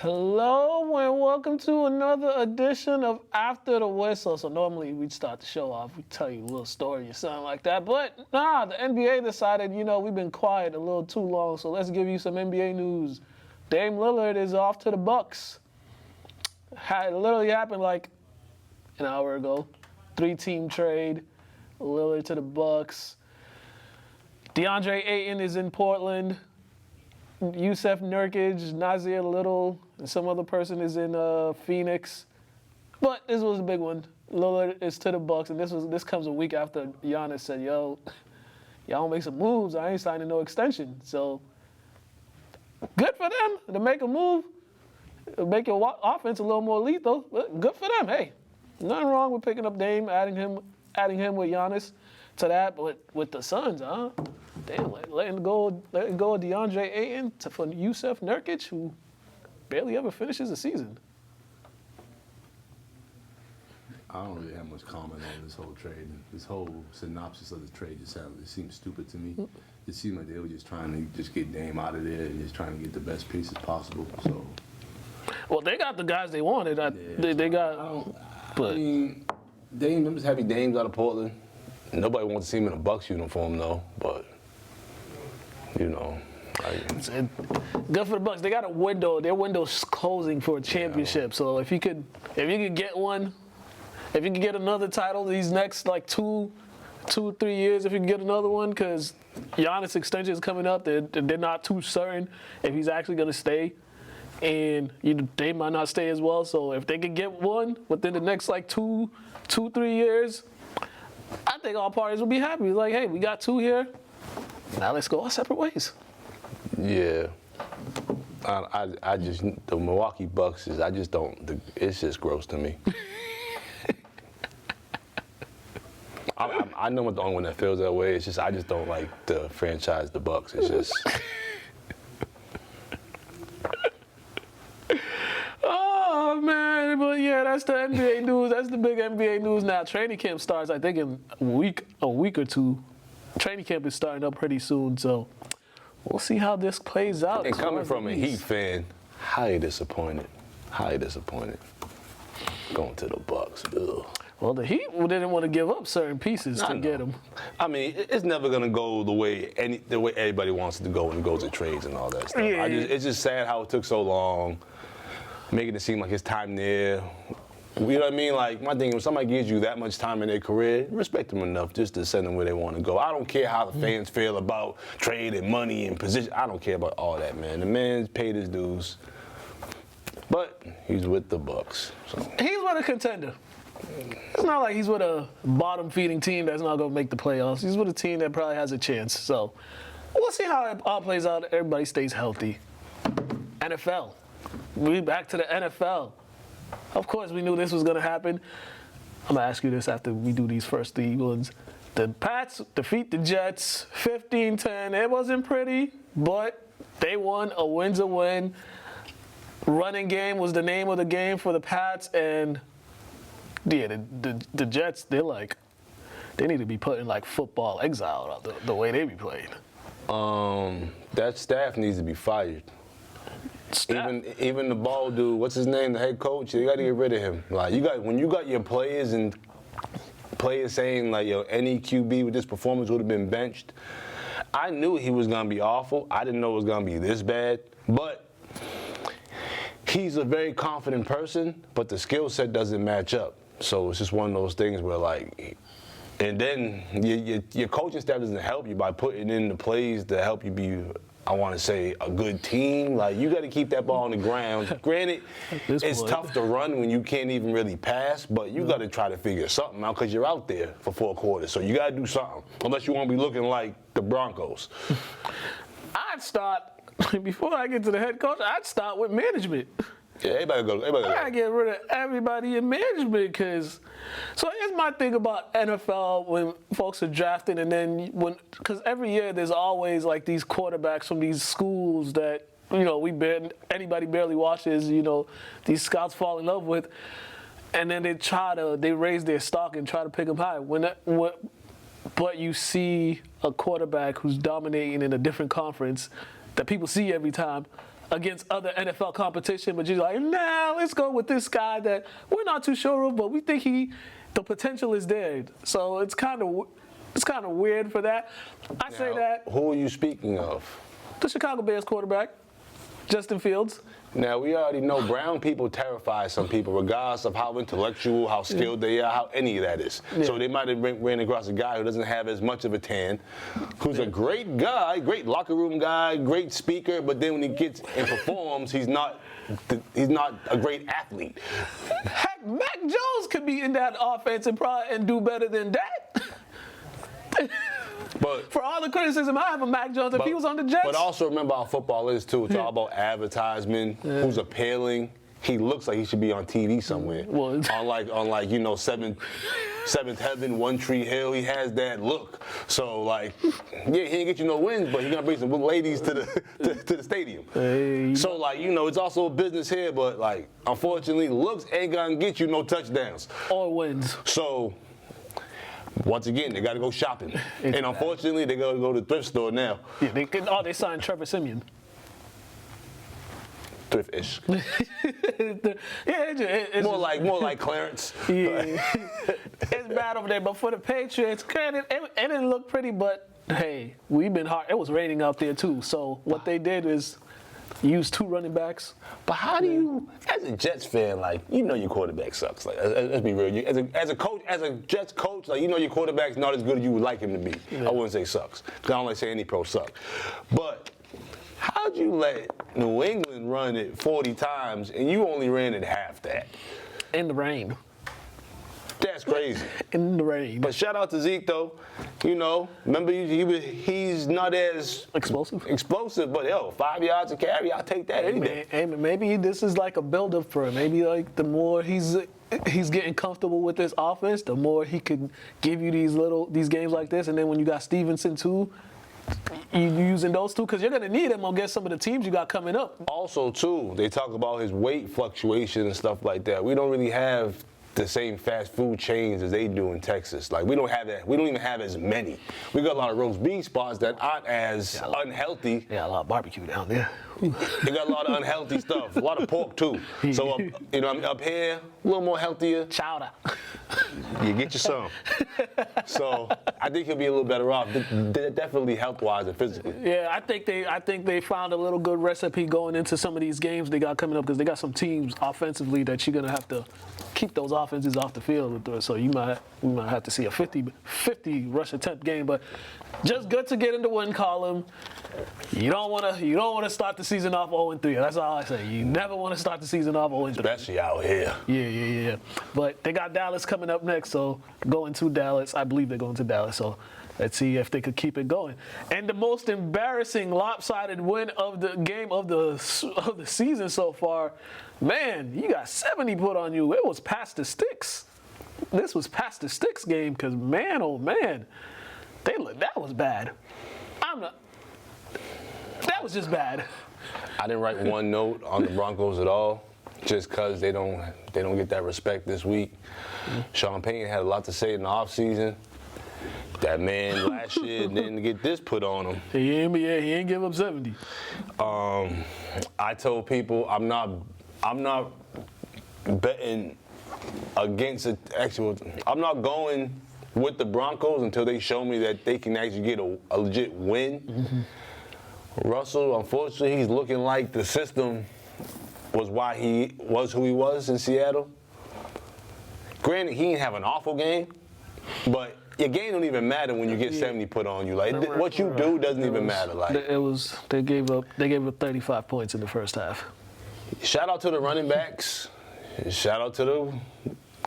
Hello and welcome to another edition of After the Whistle. So normally we'd start the show off, we'd tell you a little story or something like that. But nah, the NBA decided, we've been quiet a little too long, so let's give you some NBA news. Dame Lillard is off to the Bucks. It literally happened like an hour ago. 3-team trade, Lillard to the Bucks. DeAndre Ayton is in Portland. Yusef Nurkic, Nasir Little, and some other person is in Phoenix. But this was a big one. Lillard is to the Bucks, and this comes a week after Giannis said, "Yo, y'all make some moves. I ain't signing no extension." So good for them to make a move, make your offense a little more lethal. But good for them. Hey, nothing wrong with picking up Dame, adding him with Giannis to that. But with the Suns, damn, letting go of DeAndre Ayton for Yusef Nurkic, who barely ever finishes a season. I don't really have much comment on this whole trade. This whole synopsis of the trade it seems stupid to me. It seemed like they were just trying to just get Dame out of there and just trying to get the best pieces possible. So, well, they got the guys they wanted. They got. I mean, Dame, them heavy Dames out of Portland. Nobody wants to see him in a Bucks uniform though, but. Good for the Bucks. They got a window. Their window's closing for a championship. Yeah. So if you could get one, if you could get another title these next like two, 3 years, if you can get another one, because Giannis' extension is coming up. They're not too certain if he's actually going to stay, and they might not stay as well. So if they could get one within the next like 2, 3 years, I think all parties will be happy. Like, hey, we got 2 here. Now let's go our separate ways. Yeah. I just, the Milwaukee Bucks it's just gross to me. I know I'm the only one that feels that way. It's just, I just don't like the franchise, the Bucks. It's just. Oh, man. But yeah, that's the NBA news. That's the big NBA news now. Training camp starts, I think, in a week or two. Training camp is starting up pretty soon, so we'll see how this plays out. And coming from a Heat fan, highly disappointed. Going to the Bucks. Ugh. Well, the Heat didn't want to give up certain pieces to get them. I mean, it's never gonna go the way everybody wants it to go when it goes to trades and all that stuff. Yeah. It's just sad how it took so long, making it seem like it's time there. You know what I mean? Like, my thing, when somebody gives you that much time in their career, respect them enough just to send them where they want to go. I don't care how the fans feel about trade and money and position. I don't care about all that, man. The man's paid his dues. But he's with the Bucks. So. He's with a contender. It's not like he's with a bottom-feeding team that's not going to make the playoffs. He's with a team that probably has a chance. So we'll see how it all plays out. Everybody stays healthy. NFL. We're back to the NFL. Of course, we knew this was going to happen. I'm going to ask you this after we do these first 3 ones. The Pats defeat the Jets 15-10. It wasn't pretty, but they won. A win's a win. Running game was the name of the game for the Pats. And, yeah, the Jets, they need to be put in, like, football exile the way they be playing. That staff needs to be fired. Even the ball dude, what's his name, the head coach, you got to get rid of him. Like, when you got your players and players saying like, yo, any QB with this performance would have been benched. I knew he was gonna be awful. I didn't know it was gonna be this bad, but he's a very confident person, but the skill set doesn't match up. So it's just one of those things where like, and then your coaching staff doesn't help you by putting in the plays to help you be, I want to say, a good team. Like, you got to keep that ball on the ground. Granted, it's tough to run when you can't even really pass, but you got to try to figure something out because you're out there for 4 quarters. So you got to do something, unless you want to be looking like the Broncos. I'd start, before I get to the head coach, I'd start with management. Yeah, everybody go. I gotta get rid of everybody in management because. So here's my thing about NFL when folks are drafting, and then because every year there's always like these quarterbacks from these schools that anybody barely watches. These scouts fall in love with, and then they raise their stock and try to pick them high. But you see a quarterback who's dominating in a different conference that people see every time. against other NFL competition, but you're like, nah, let's go with this guy that we're not too sure of, but we think the potential is there. So it's kind of weird for that. I say that. Who are you speaking of? The Chicago Bears quarterback, Justin Fields. Now, we already know brown people terrify some people, regardless of how intellectual, how skilled they are, how any of that is. Yeah. So they might have ran across a guy who doesn't have as much of a tan, who's a great guy, great locker room guy, great speaker, but then when he gets and performs, he's not a great athlete. Heck, Mac Jones could be in that offense and do better than that. But for all the criticism I have of Mac Jones, if he was on the Jets. But also remember how football is too. It's all about advertisement, who's appealing. He looks like he should be on TV somewhere. Well, unlike Seventh Heaven, One Tree Hill, he has that look. So like, yeah, he ain't get you no wins, but he gonna bring some ladies to the stadium. Hey. So like, it's also a business here, but like, unfortunately, looks ain't gonna get you no touchdowns or wins. So. Once again, they got to go shopping. And unfortunately, they got to go to the thrift store now. Yeah, they signed Trevor Siemian. Thrift-ish. It's more like Clarence. Yeah. It's bad over there. But for the Patriots, granted, it didn't look pretty, but hey, we've been hard. It was raining out there too. So what they did is use 2 running backs. But how do you, as a Jets fan, like, your quarterback sucks. Like, let's be real. As a coach, as a Jets coach, like, your quarterback's not as good as you would like him to be. Yeah. I wouldn't say sucks, because I don't like saying any pro suck. But how'd you let New England run it 40 times and you only ran it half that? In the rain. That's crazy. In the rain. But shout out to Zeke, though. Remember, he's not as explosive, but 5 yards a carry, I'll take that any day. Hey, maybe this is like a build-up for him. Maybe like the more he's getting comfortable with this offense, the more he could give you these games like this. And then when you got Stevenson too, you using those two because you're gonna need him against some of the teams you got coming up. Also, too, they talk about his weight fluctuation and stuff like that. We don't really have the same fast food chains as they do in Texas. Like, we don't have that. We don't even have as many. We got a lot of roast beef spots that aren't as unhealthy. Yeah, a lot of barbecue down there. They got a lot of unhealthy stuff. A lot of pork too. So up here, a little more healthier. Chowder. You get you some. So I think he'll be a little better off. Definitely health-wise and physically. Yeah, I think they found a little good recipe going into some of these games they got coming up because they got some teams offensively that you're gonna have to keep those offenses off the field with. So we might have to see a 50 rush attempt game, but just good to get in the win column. You don't want to start the season off 0-3. That's all I say. You never want to start the season off 0-3. Especially out here. Yeah. But they got Dallas coming up next, so going to Dallas. I believe they're going to Dallas, so let's see if they could keep it going. And the most embarrassing lopsided win of the game of the season so far, man, you got 70 put on you. It was past the sticks. This was past the sticks game because, man, oh, man, that was bad. That was just bad. I didn't write one note on the Broncos at all, just because they don't get that respect this week. Sean Payton had a lot to say in the offseason. That man last year didn't get this put on him. He ain't give up 70. I told people I'm not betting against it. Actually, I'm not going with the Broncos until they show me that they can actually get a legit win. Mm-hmm. Russell, unfortunately, he's looking like the system was why he was who he was in Seattle. Granted, he didn't have an awful game, but your game don't even matter when you get 70 put on you. Like what you do doesn't even matter. Like they gave up 35 points in the first half. Shout out to the running backs. Shout out to the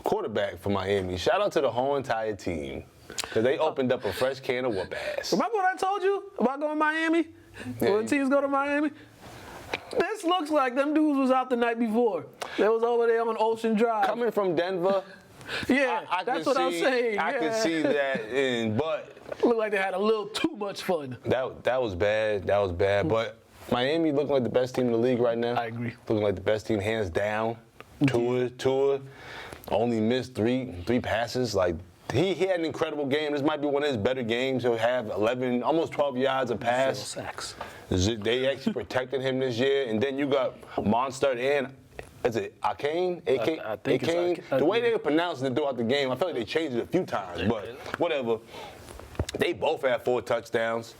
quarterback for Miami. Shout out to the whole entire team because they opened up a fresh can of whoop ass. Remember what I told you about going to Miami? Yeah. When teams go to Miami? This looks like them dudes was out the night before. They was over there on Ocean Drive. Coming from Denver. Yeah, that's what I'm saying. I can see that, but looked like they had a little too much fun. That was bad. That was bad. But Miami looking like the best team in the league right now. I agree. Looking like the best team, hands down. Tua only missed three passes. Like he had an incredible game. This might be one of his better games. He'll have 11, almost 12 yards a pass. 0 sacks. They actually protected him this year. And then you got Monster and, is it Akane? I think it's Akane? The way they were pronouncing it throughout the game, I feel like they changed it a few times, but whatever. They both had 4 touchdowns.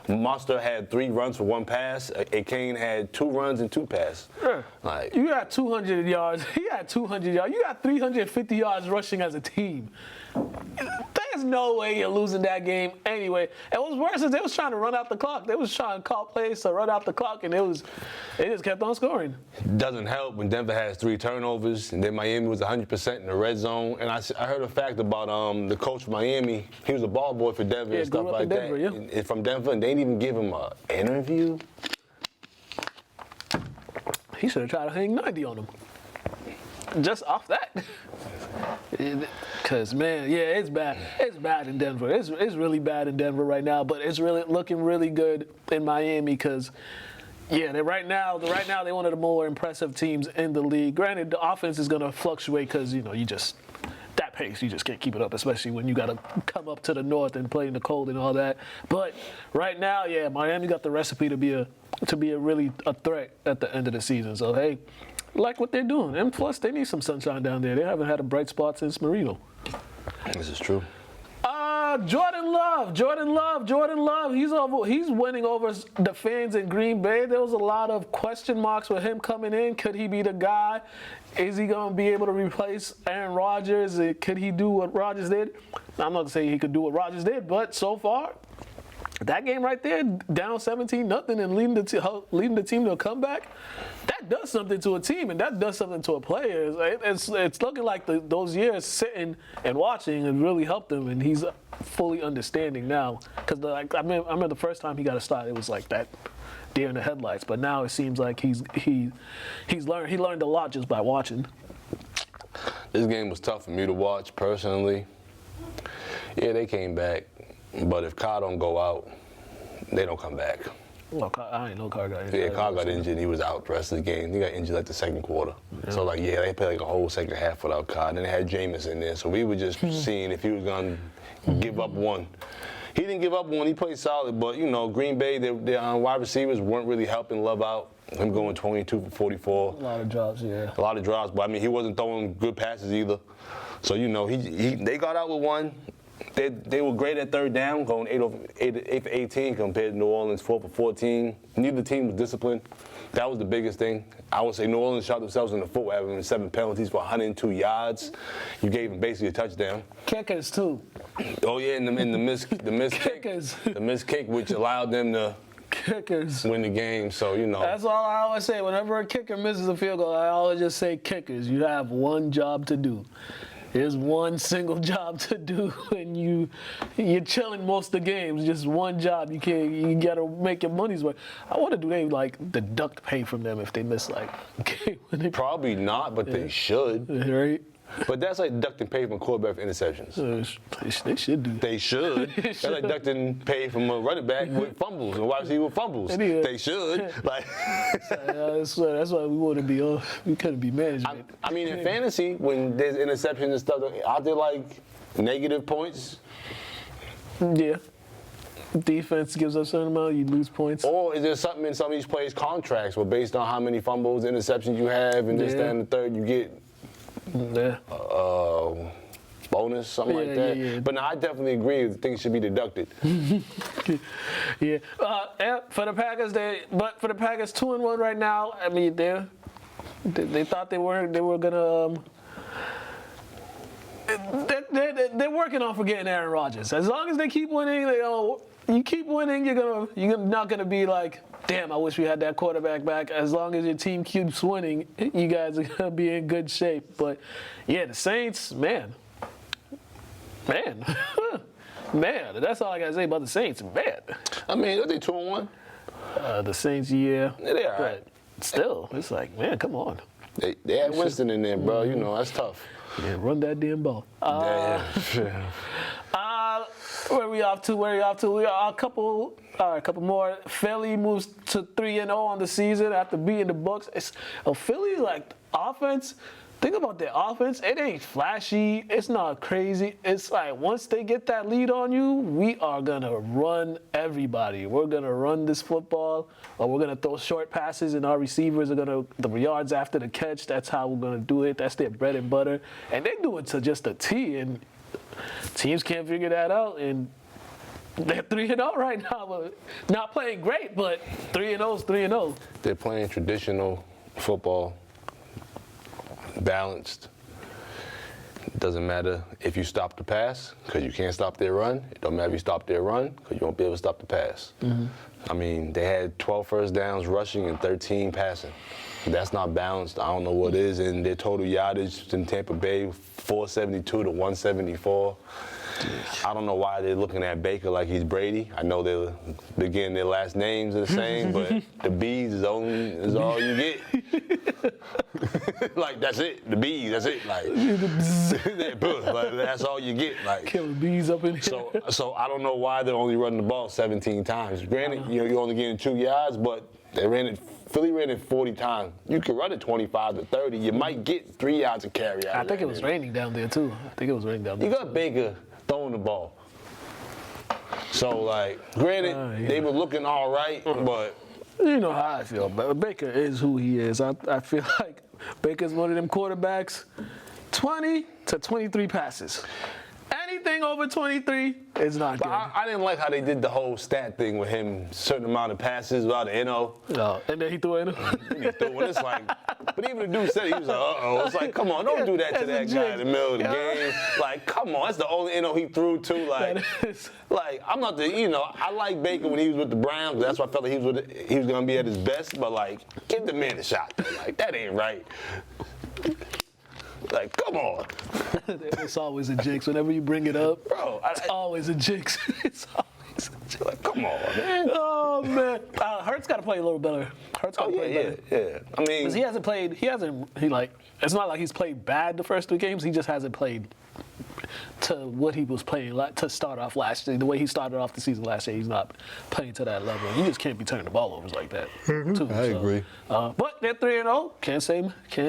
Monster had 3 runs for 1 pass. Akane had 2 runs and 2 passes. Yeah. Like, You got 200 yards. He had 200 yards. You got 350 yards rushing as a team. There's no way you're losing that game anyway. And what's worse is they was trying to run out the clock. They was trying to call plays to run out the clock, and they just kept on scoring. doesn't help when Denver has 3 turnovers, and then Miami was 100% in the red zone. And I heard a fact about the coach from Miami. He was a ball boy for Denver and stuff like Denver, that. yeah. And from Denver, and they didn't even give him an interview. He should have tried to hang 90 on him. Just off that. Because, man, yeah, it's bad. It's bad in Denver. It's really bad in Denver right now, but it's really looking really good in Miami because, yeah, right now they're one of the more impressive teams in the league. Granted, the offense is going to fluctuate because, that pace, you just can't keep it up, especially when you got to come up to the north and play in the cold and all that. But right now, yeah, Miami got the recipe to be a really threat at the end of the season. So, hey, like what they're doing. And plus, they need some sunshine down there. They haven't had a bright spot since Marino. This is true. Jordan Love. He's winning over the fans in Green Bay. There was a lot of question marks with him coming in. Could he be the guy? Is he going to be able to replace Aaron Rodgers? Could he do what Rodgers did? I'm not going to say he could do what Rodgers did, but so far, that game right there, down 17-0 and leading the team to a comeback, that does something to a team and that does something to a player. It's looking like those years sitting and watching and really helped him, and he's fully understanding now. Because I remember the first time he got a start, it was like that deer in the headlights. But now it seems like he's learned a lot just by watching. This game was tough for me to watch personally. Yeah, they came back. But if Carr don't go out, they don't come back. Well, I didn't know Carr got injured. Yeah, Carr got injured and he was out the rest of the game. He got injured like the second quarter. Yeah. So, they played like a whole second half without Carr. Then they had Jameis in there. So we were just seeing if he was going to give up one. He didn't give up one. He played solid. But, Green Bay, their wide receivers weren't really helping Love out. Him going 22 for 44. A lot of drops, yeah. A lot of drops. But, he wasn't throwing good passes either. So, they got out with one. They were great at third down, going 8 for 18 compared to New Orleans 4 for 14. Neither team was disciplined. That was the biggest thing. I would say New Orleans shot themselves in the foot, having 7 penalties for 102 yards. You gave them basically a touchdown. Kickers too. Oh yeah, and the missed Kickers. kick, the missed kick, which allowed them to win the game. So That's all I always say. Whenever a kicker misses a field goal, I always just say kickers. You have one job to do. There's one single job to do, and you're chilling most of the games. Just one job. You gotta make your money's worth. I wonder, do they deduct pay from them if they miss game? Probably not, but they should. Right. But that's like deducting pay from a quarterback for interceptions. They should do that. They should. That's like deducting pay from a running back with fumbles and wide receiver with fumbles. Anyway. They should. That's why we want to be we couldn't be management. In fantasy, when there's interceptions and stuff, are there negative points? Yeah. Defense gives us a certain amount, you lose points. Or is there something in some of these players' contracts where based on how many fumbles, interceptions you have, and this, that, and the third, you get bonus, something like that. Yeah. But no, I definitely agree. Things should be deducted. Yeah. For the Packers, 2-1 right now. They thought they were gonna. They're working on forgetting Aaron Rodgers. As long as they keep winning, you keep winning. You're not gonna be like, damn, I wish we had that quarterback back. As long as your team keeps winning, you guys are gonna be in good shape. But yeah, the Saints, man, that's all I gotta say about the Saints, man. Are they 2-1? The Saints, yeah. They all right. But still, it's like, man, come on. They had Winston in there, bro. That's tough. Yeah, run that damn ball. Where are we off to? We are a couple more. Philly moves to 3-0 on the season after beating the Bucs. Philly offense Think about their offense. It ain't flashy. It's not crazy. It's like once they get that lead on you, we are going to run everybody. We're going to run this football, or we're going to throw short passes, and our receivers are going to, the yards after the catch, that's how we're going to do it. That's their bread and butter. And they do it to just a T, and teams can't figure that out. And they're 3-0 right now. Not playing great, but 3-0 is 3-0. They're playing traditional football. Balanced. It doesn't matter if you stop the pass because you can't stop their run. It don't matter if you stop their run because you won't be able to stop the pass. Mm-hmm. I mean, they had 12 first downs rushing and 13 passing. That's not balanced. I don't know what is. And their total yardage in Tampa Bay, 472 to 174. I don't know why they're looking at Baker like he's Brady. I know they're getting their last names are the same, but the B's is all you get. Like, that's it. The B's, that's it. Like, that's all you get. Like, killing bees up in here. So I don't know why they're only running the ball 17 times. Granted, you're only getting 2 yards, but Philly ran it 40 times. You can run it 25 to 30. You might get 3 yards of carry out. I think it was raining down there too. You got Baker throwing the ball. So, like, granted, they were looking all right, but... You know how I feel, but Baker is who he is. I feel like Baker's one of them quarterbacks, 20 to 23 passes. Anything over 23 is not good. I didn't like how they did the whole stat thing with him, certain amount of passes without the NO. No, and then he threw it. It's like, but even the dude said, he was like, uh-oh. It's like, come on, don't do that to that guy in the middle of the game. Like, come on, that's the only NO he threw too. Like, I'm not I like Baker when he was with the Browns. That's why I felt like he was going to be at his best. But, like, give the man a shot. Like, that ain't right. Like, come on. It's always a jinx. Whenever you bring it up, bro, it's always a jinx. It's always a jinx. Like, come on, man. Oh, man. Hurts got to play a little better. Hurts got to play better. Yeah. I mean, because it's not like he's played bad the first 3 games. He just hasn't played to what he was playing like to start off last year. The way he started off the season last year, he's not playing to that level. You just can't be turning the ball over like that. Too, I agree. But they're 3-0. Can't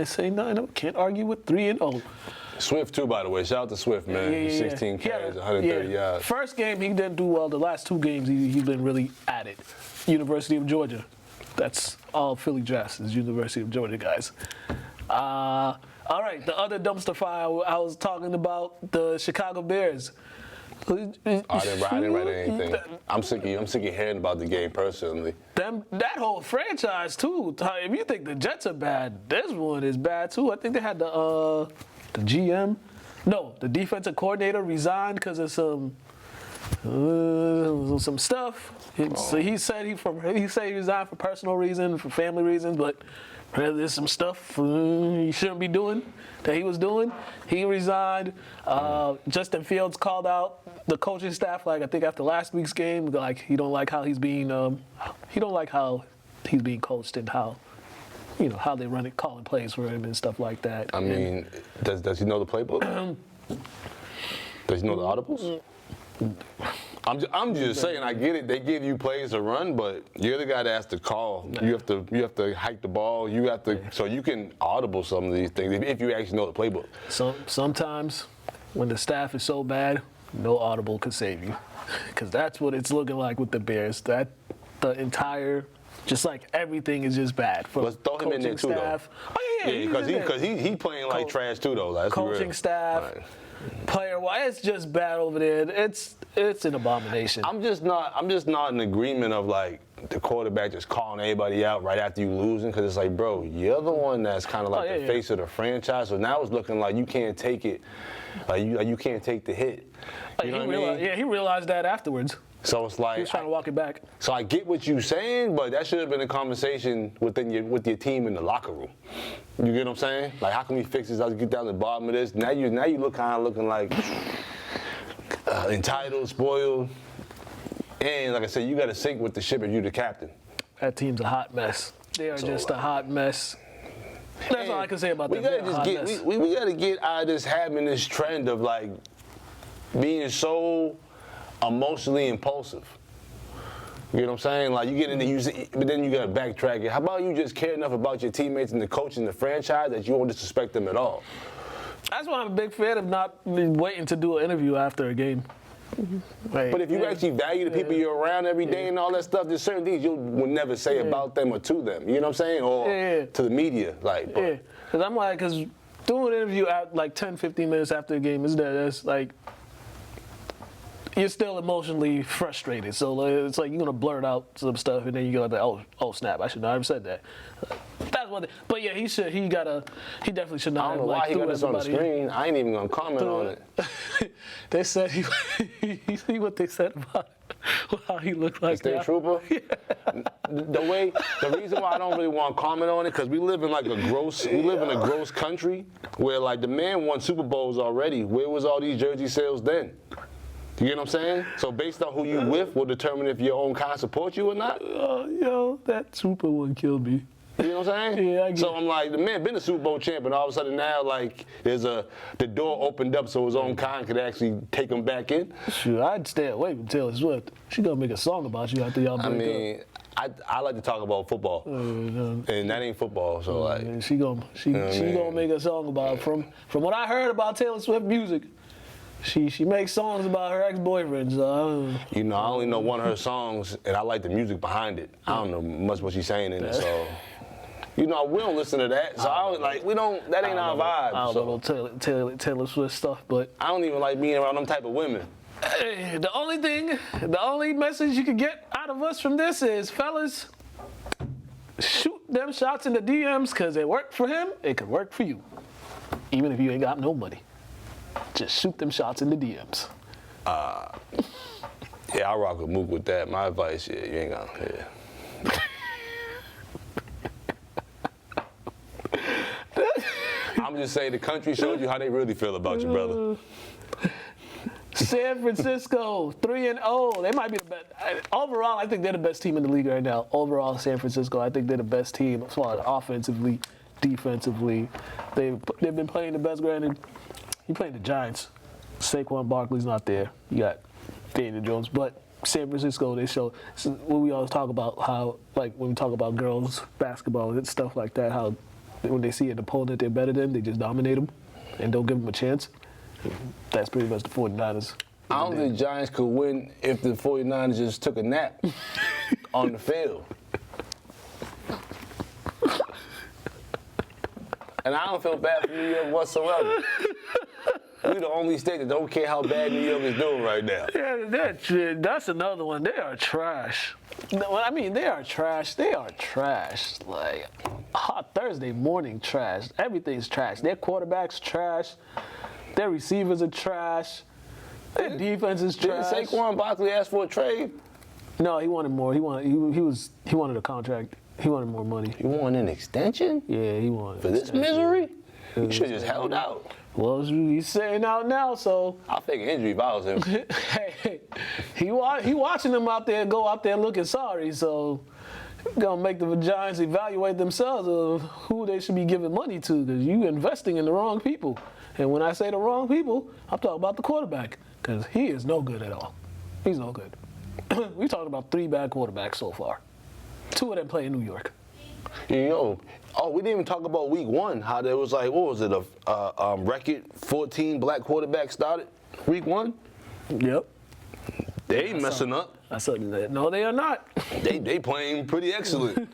say nothing. Can't argue with 3-0. Swift too, by the way. Shout out to Swift, man. 16 carries, 130 yards. First game he didn't do well. The last 2 games he's been really at it. University of Georgia. That's all Philly drafts is University of Georgia guys. All right, the other dumpster fire I was talking about, the Chicago Bears. I didn't write anything. I'm sick of hearing about the game personally. That whole franchise too. If you think the Jets are bad, this one is bad too. I think they had the GM, the defensive coordinator resigned because of some stuff. So he said he resigned for personal reasons, for family reasons, but there's some stuff he shouldn't be doing that he was doing. He resigned. Justin Fields called out the coaching staff, like I think after last week's game, like he don't like how he's being coached and how how they run it, calling plays for him and stuff like that. I mean, does he know the playbook? Does he know the audibles? I'm just saying, I get it. They give you plays to run, but you're the guy that has to call. You have to hike the ball. You have to, so you can audible some of these things if you actually know the playbook. So sometimes when the staff is so bad, no audible could save you, because that's what it's looking like with the Bears. That the entire, just like everything is just bad. Let's throw him in there too, staff. Though. Oh yeah, because he playing like trash too, though. That's coaching staff. Right. Player-wise, it's just bad over there. It's an abomination. I'm just not in agreement of like the quarterback just calling everybody out right after you losing, because it's like, bro, you're the one that's kind of like the face of the franchise. So now it's looking like you can't take it, like you can't take the hit. You know what I mean? Yeah, he realized that afterwards. So it's like he was trying to walk it back. So I get what you're saying, but that should have been a conversation with your team in the locker room. You get what I'm saying? Like, how can we fix this? I'll get down to the bottom of this. Now you look kind of looking like entitled, spoiled, and like I said, you got to sink with the ship if you're the captain. That team's a hot mess. They are just a hot mess. That's all I can say about that. We got to get out of this having this trend of like being so emotionally impulsive. You know what I'm saying? Like, you get in there, but then you got to backtrack it. How about you just care enough about your teammates and the coach and the franchise that you won't disrespect them at all? That's why I'm a big fan of not waiting to do an interview after a game. Like, But if you actually value the people you're around every day and all that stuff, there's certain things you would never say about them or to them. You know what I'm saying? Or to the media. Like, yeah, because doing an interview at like 10, 15 minutes after the game that's like, you're still emotionally frustrated. So it's like you're gonna blurt out some stuff and then you're gonna be, oh snap, I should not have said that. That's one thing. But yeah, he definitely should not have. I don't know why he got this on the screen. I ain't even gonna comment on it. They said you see what they said about how he looked like State Trooper? Yeah. The reason why I don't really want to comment on it, because we live in like a gross country where like the man won Super Bowls already. Where was all these jersey sales then? You get what I'm saying? So based on who you with will determine if your own kind supports you or not. Yo, that Super one killed me. You know what I'm saying? Yeah, I get it. So I'm like, the man been a Super Bowl champ, and all of a sudden now, like, the door opened up so his own kind could actually take him back in. Sure, I'd stay away from Taylor Swift. She gonna make a song about you after y'all break up. I like to talk about football, and that ain't football. So like, she gonna make a song about from what I heard about Taylor Swift music. She makes songs about her ex-boyfriends. You know, I only know one of her songs, and I like the music behind it. I don't know much what she's saying in it, so. You know, we don't listen to that, so that ain't our vibe. I don't know Taylor Swift stuff, but I don't even like being around them type of women. The only message you can get out of us from this is, fellas, shoot them shots in the DMs, because it worked for him, it could work for you. Even if you ain't got no money. Just shoot them shots in the DMs. Yeah, I rock with Mook with that. My advice, you ain't gonna, I'm just saying the country showed you how they really feel about you, brother. San Francisco, 3-0. They might be the best. Overall, I think they're the best team in the league right now. Overall, San Francisco, I think they're the best team as far as offensively, defensively. They've been playing the best. Granted, you playing the Giants. Saquon Barkley's not there. You got Daniel Jones, but San Francisco, they show what we always talk about, how like when we talk about girls basketball and stuff like that, how when they see an opponent they're better than, they just dominate them and don't give them a chance. That's pretty much the 49ers. I don't think the Giants could win if the 49ers just took a nap on the field. And I don't feel bad for New York whatsoever. We're the only state that don't care how bad New York is doing right now. Yeah, that's another one. They are trash. I mean, they are trash. They are trash. Like, hot Thursday morning trash. Everything's trash. Their quarterback's trash. Their receivers are trash. Their defense is trash. Didn't Saquon Barkley ask for a trade? No, he wanted more. He wanted a contract. He wanted more money. You want an extension? Yeah, he wanted. For this misery? You should have just held out. Well, he's sitting out now, so. I'll take an injury if I was him. Hey, he watching them out there go out there looking sorry, so gonna make the Giants evaluate themselves of who they should be giving money to, because you investing in the wrong people. And when I say the wrong people, I'm talking about the quarterback, because he is no good at all. He's no good. We talked about 3 bad quarterbacks so far. 2 of them play in New York. You know, we didn't even talk about week 1, how there was like, what was it, a record 14 black quarterbacks started week 1? Yep. They ain't messing up. That's something that, no, they are not. They playing pretty excellent.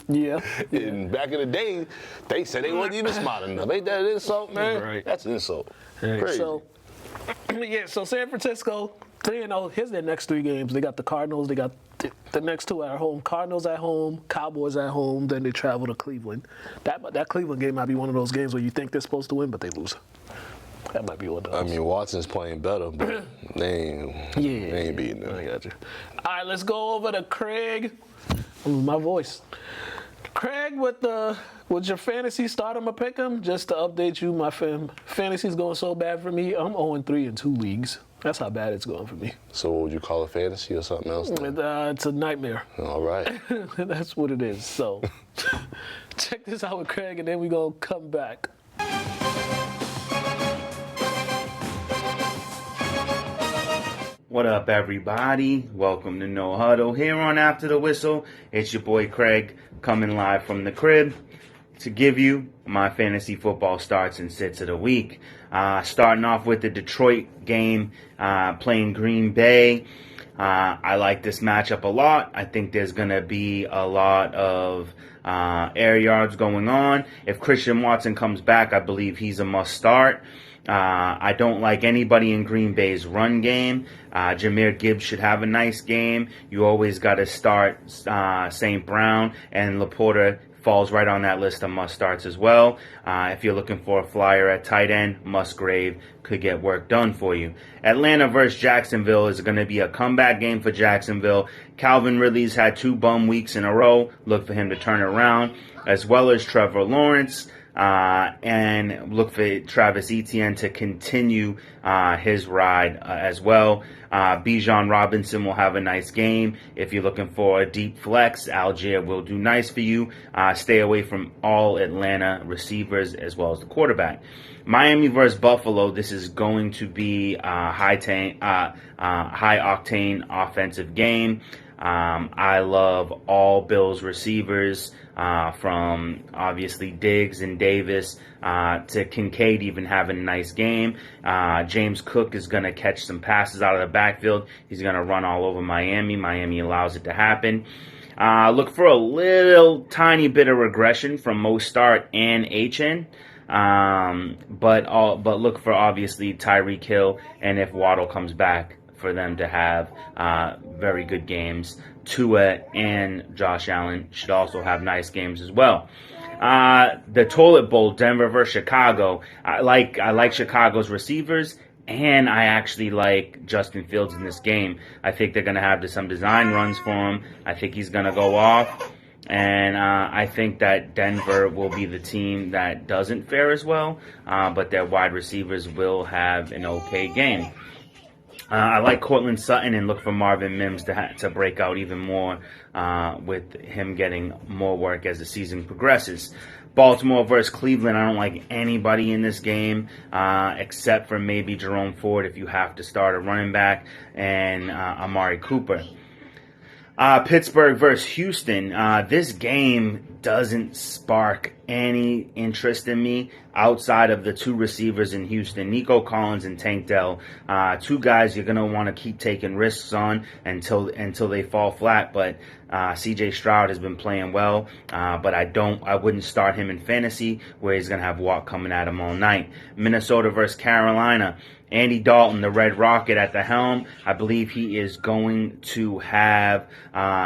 Yeah. And back in the day, they said they wasn't even smart enough. Ain't that an insult, man? Right. That's an insult. Right. Crazy. So San Francisco, 3-0. Here's their next 3 games. They got the Cardinals. They got the next 2 at home. Cardinals at home, Cowboys at home. Then they travel to Cleveland. That Cleveland game might be one of those games where you think they're supposed to win, but they lose. That might be one of those. I mean, Watson's playing better, but they ain't beating them. I got you. All right, let's go over to Craig. My voice. Craig, with your fantasy start, I'm going to pick him. Just to update you, my fantasy's going so bad for me. I'm 0-3 in 2 leagues. That's how bad it's going for me. So what would you call it, fantasy or something else? It's a nightmare. All right. That's what it is. So check this out with Craig, and then we're going to come back. What What up, everybody? Welcome to No Huddle. Here on After the Whistle, it's your boy Craig coming live from the crib to give you my fantasy football starts and sits of the week. Starting off with the Detroit game, playing Green Bay. I like this matchup a lot. I think there's going to be a lot of air yards going on. If Christian Watson comes back, I believe he's a must start. I don't like anybody in Green Bay's run game. Jahmyr Gibbs should have a nice game. You always got to start St. Brown, and Laporta falls right on that list of must starts as well. If you're looking for a flyer at tight end, Musgrave could get work done for you. Atlanta versus Jacksonville is going to be a comeback game for Jacksonville. Calvin Ridley's had 2 bum weeks in a row. Look for him to turn it around, as well as Trevor Lawrence. And look for Travis Etienne to continue his ride as well. Bijan Robinson will have a nice game. If you're looking for a deep flex, Algier will do nice for you. Stay away from all Atlanta receivers as well as the quarterback. Miami versus Buffalo. This is going to be a high-octane offensive game. I love all Bills receivers, from obviously Diggs and Davis to Kincaid even having a nice game. James Cook is going to catch some passes out of the backfield. He's going to run all over Miami. Miami allows it to happen. Look for a little tiny bit of regression from Mostert and HN. But look for obviously Tyreek Hill, and if Waddle comes back, for them to have very good games. Tua and Josh Allen should also have nice games as well. The Toilet Bowl, Denver versus Chicago. I like Chicago's receivers, and I actually like Justin Fields in this game. I think they're going to have some design runs for him. I think he's going to go off. And I think that Denver will be the team that doesn't fare as well, but their wide receivers will have an okay game. I like Cortland Sutton and look for Marvin Mims to break out even more with him getting more work as the season progresses. Baltimore versus Cleveland. I don't like anybody in this game except for maybe Jerome Ford if you have to start a running back, and Amari Cooper. Pittsburgh versus Houston. This game doesn't spark any interest in me outside of the 2 receivers in Houston, Nico Collins and Tank Dell. 2 guys you're going to want to keep taking risks on until they fall flat. But C.J. Stroud has been playing well, but I wouldn't start him in fantasy where he's going to have Watt coming at him all night. Minnesota versus Carolina. Andy Dalton, the Red Rocket at the helm. I believe he is going to have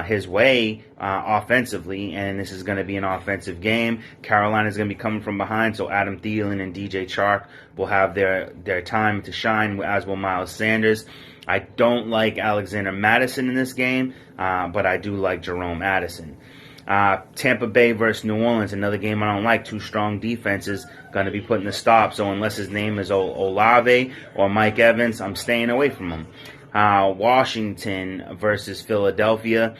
his way offensively, and this is going to be an offensive game. Carolina is going to be coming from behind, so Adam Thielen and DJ Chark will have their time to shine, as will Miles Sanders. I don't like Alexander Madison in this game, but I do like Jerome Addison. Tampa Bay versus New Orleans, another game I don't like. 2 strong defenses going to be putting the stop. So unless his name is Olave or Mike Evans, I'm staying away from him. Washington versus Philadelphia.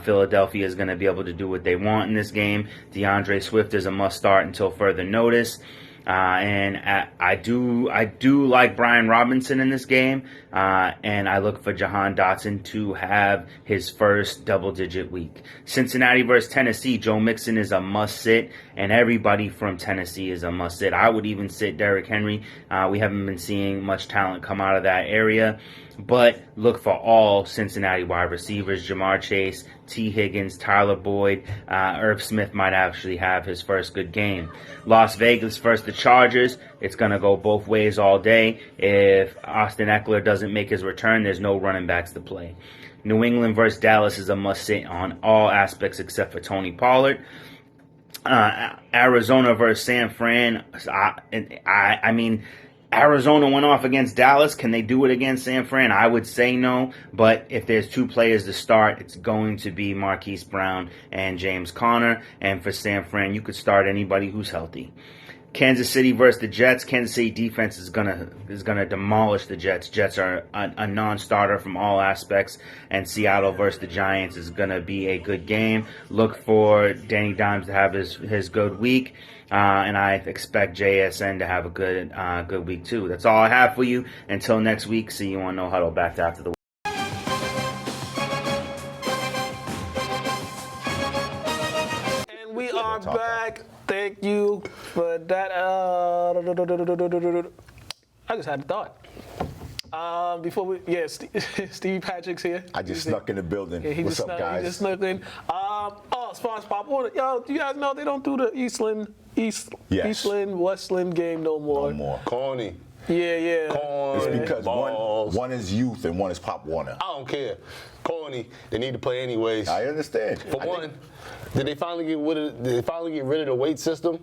Philadelphia is going to be able to do what they want in this game. DeAndre Swift is a must start until further notice. And I do like Brian Robinson in this game, and I look for Jahan Dotson to have his first double-digit week. Cincinnati versus Tennessee, Joe Mixon is a must-sit, and everybody from Tennessee is a must-sit. I would even sit Derrick Henry. We haven't been seeing much talent come out of that area. But look for all Cincinnati wide receivers, Jamar Chase, T. Higgins, Tyler Boyd. Irv Smith might actually have his first good game. Las Vegas versus the Chargers. It's going to go both ways all day. If Austin Eckler doesn't make his return, there's no running backs to play. New England versus Dallas is a must-sit on all aspects except for Tony Pollard. Arizona versus San Fran. I mean, Arizona went off against Dallas. Can they do it against San Fran? I would say no. But if there's 2 players to start, it's going to be Marquise Brown and James Conner. And for San Fran, you could start anybody who's healthy. Kansas City versus the Jets. Kansas City defense is gonna demolish the Jets. Jets are a non-starter from all aspects, and Seattle versus the Giants is gonna be a good game. Look for Danny Dimes to have his good week, and I expect JSN to have a good week too. That's all I have for you. Until next week, see you on No Huddle. Back to After the that. I just had a thought. Before we, Steve Patrick's here. I just snuck in the building. Yeah, What's up, guys? He just snuck in. As far as Pop Warner, yo, do you guys know they don't do the Eastland, Westland game no more? No more. Corny. Yeah. Corny. It's because balls. one is youth and one is Pop Warner. I don't care. Corny. They need to play anyways. I understand. For one, did they finally get rid of the weight system?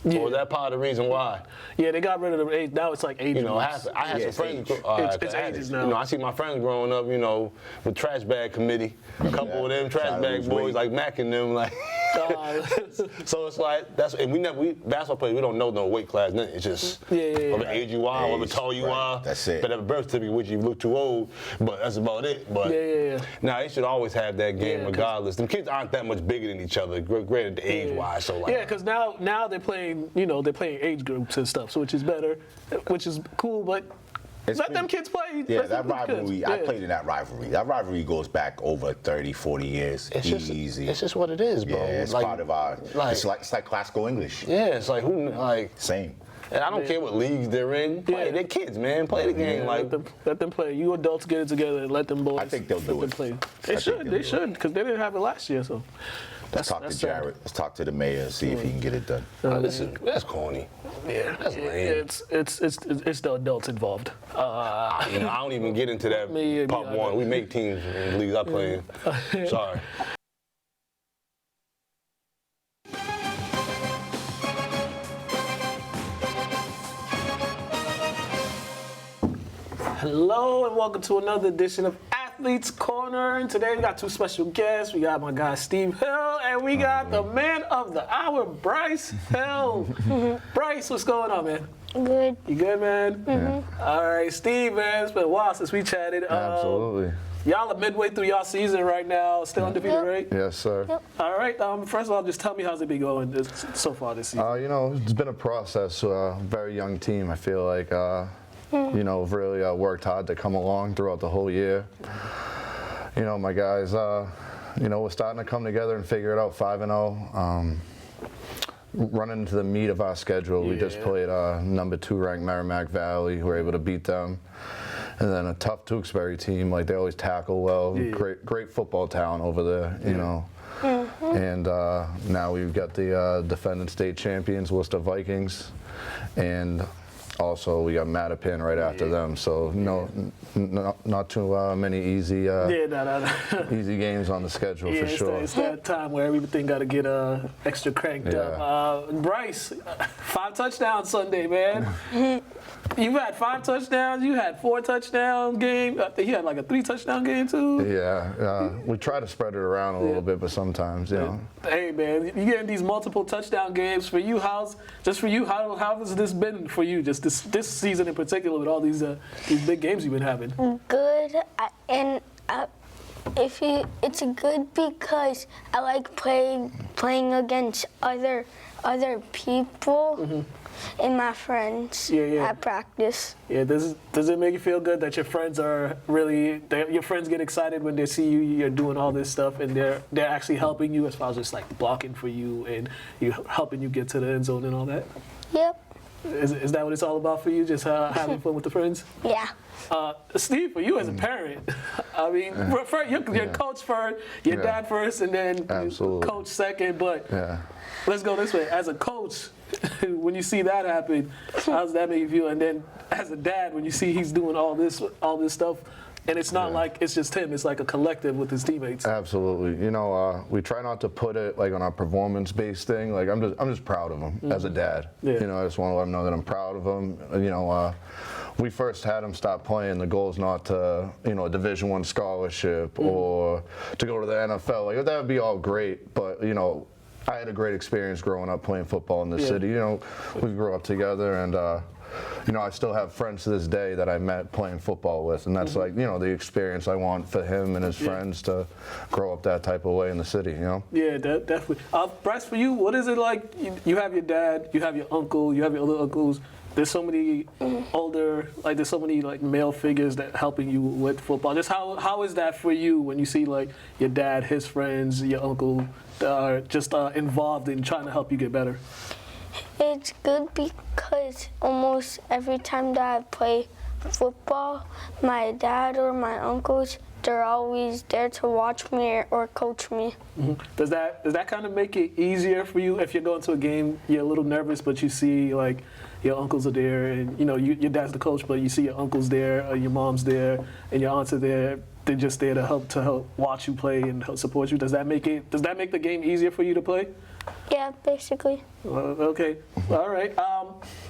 Yeah. Or was that part of the reason why? Yeah, they got rid of the age. Now it's like age. You know, I had some friends. It's ages now. You know, I see my friends growing up. You know, with trash bag committee, a couple of them trash bag boys like Mac and them like. So it's like we basketball players, we don't know no weight class. It's just whatever age you are, whatever tall you are. That's it. But have a birth certificate which you look too old. But that's about it. But now they should always have that game regardless. Them kids aren't that much bigger than each other, granted the age wise. So like because now they're playing. You know, they're playing age groups and stuff, so which is better, which is cool. But let them kids play. Yeah, that rivalry, I played in that rivalry. That rivalry goes back over 30, 40 years. Easy. It's just what it is, bro. Yeah, it's like, part of our, it's like classical English. Yeah, it's like, Same. And I don't care what leagues they're in. Play. They're kids, man. Play the game. Let them play. You adults get it together and let them boys. I think they'll do it. Play. They should, because they didn't have it last year, so. Let's talk to Jared. Let's talk to the mayor and see if he can get it done. That's corny. Yeah, that's lame. It's the adults involved. I don't even get into that Pop One. We make teams in the leagues I play in. Sorry. Hello and welcome to another edition of Athletes Corner. And today we got two special guests. We got my guy Steve Hill and we got the man of the hour, Bryce Hill. Bryce, what's going on, man? Good. You good, man? Mm-hmm. All right, Steve, man, it's been a while since we chatted. Absolutely. Y'all are midway through y'all season right now. Still undefeated, right? Yes, sir. Yep. All right. First of all, just tell me how's it been going so far this season. You know, it's been a process. Very young team. I feel like, you know, really worked hard to come along throughout the whole year. You know, my guys, you know, we're starting to come together and figure it out 5-0. Running into the meat of our schedule, we just played number 2 ranked Merrimack Valley. We were able to beat them. And then a tough Tewksbury team, like they always tackle well. Great football talent over there, you know. And now we've got the defending state champions, Worcester Vikings, and also we got Mattapan right after them. So not too many easy easy games on the schedule for sure. It's that time where everything got to get extra cranked up. Bryce, 5 touchdowns Sunday, man. You've had 5 touchdowns. You had 4 touchdown game. I think you had like a 3 touchdown game too. Yeah, we try to spread it around a little bit, but sometimes, you know. Hey man, you getting these multiple touchdown games for you. How has this been for you? Just this season in particular, with all these big games you've been having. Good, it's good because I like playing against other people. And my friends at practice. Yeah, does it make you feel good that your friends your friends get excited when they see you're doing all this stuff and they're actually helping you as far as just like blocking for you and you helping you get to the end zone and all that? Yep. Is that what it's all about for you? Just having fun with the friends? Yeah. Steve, for you as a parent, I mean, your coach first, your dad first, and then coach second. But let's go this way. As a coach, when you see that happen, how does that make you feel? And then as a dad, when you see he's doing all this stuff, and it's not like it's just him, it's like a collective with his teammates. Absolutely. You know, we try not to put it like on a performance-based thing. Like I'm just proud of him as a dad. Yeah. You know, I just want to let him know that I'm proud of him. You know, we first had him stop playing. The goal is not to, you know, a Division I scholarship or to go to the NFL. Like that would be all great, but you know, I had a great experience growing up playing football in the city. You know, we grew up together, and you know, I still have friends to this day that I met playing football with, and that's like, you know, the experience I want for him and his friends to grow up that type of way in the city, you know? Yeah, definitely. Bryce, for you, what is it like? You have your dad, you have your uncle, you have your other uncles. There's so many there's so many like male figures that helping you with football. Just how is that for you when you see like your dad, his friends, your uncle that are just involved in trying to help you get better? It's good because almost every time that I play football, my dad or my uncles, they're always there to watch me or coach me. Mm-hmm. Does that kind of make it easier for you if you're going to a game, you're a little nervous, but you see like your uncles are there, and your dad's the coach, but you see your uncles there, or your mom's there, and your aunts are there. They're just there to help watch you play and help support you. Does that make the game easier for you to play? Yeah, basically. Okay, all right.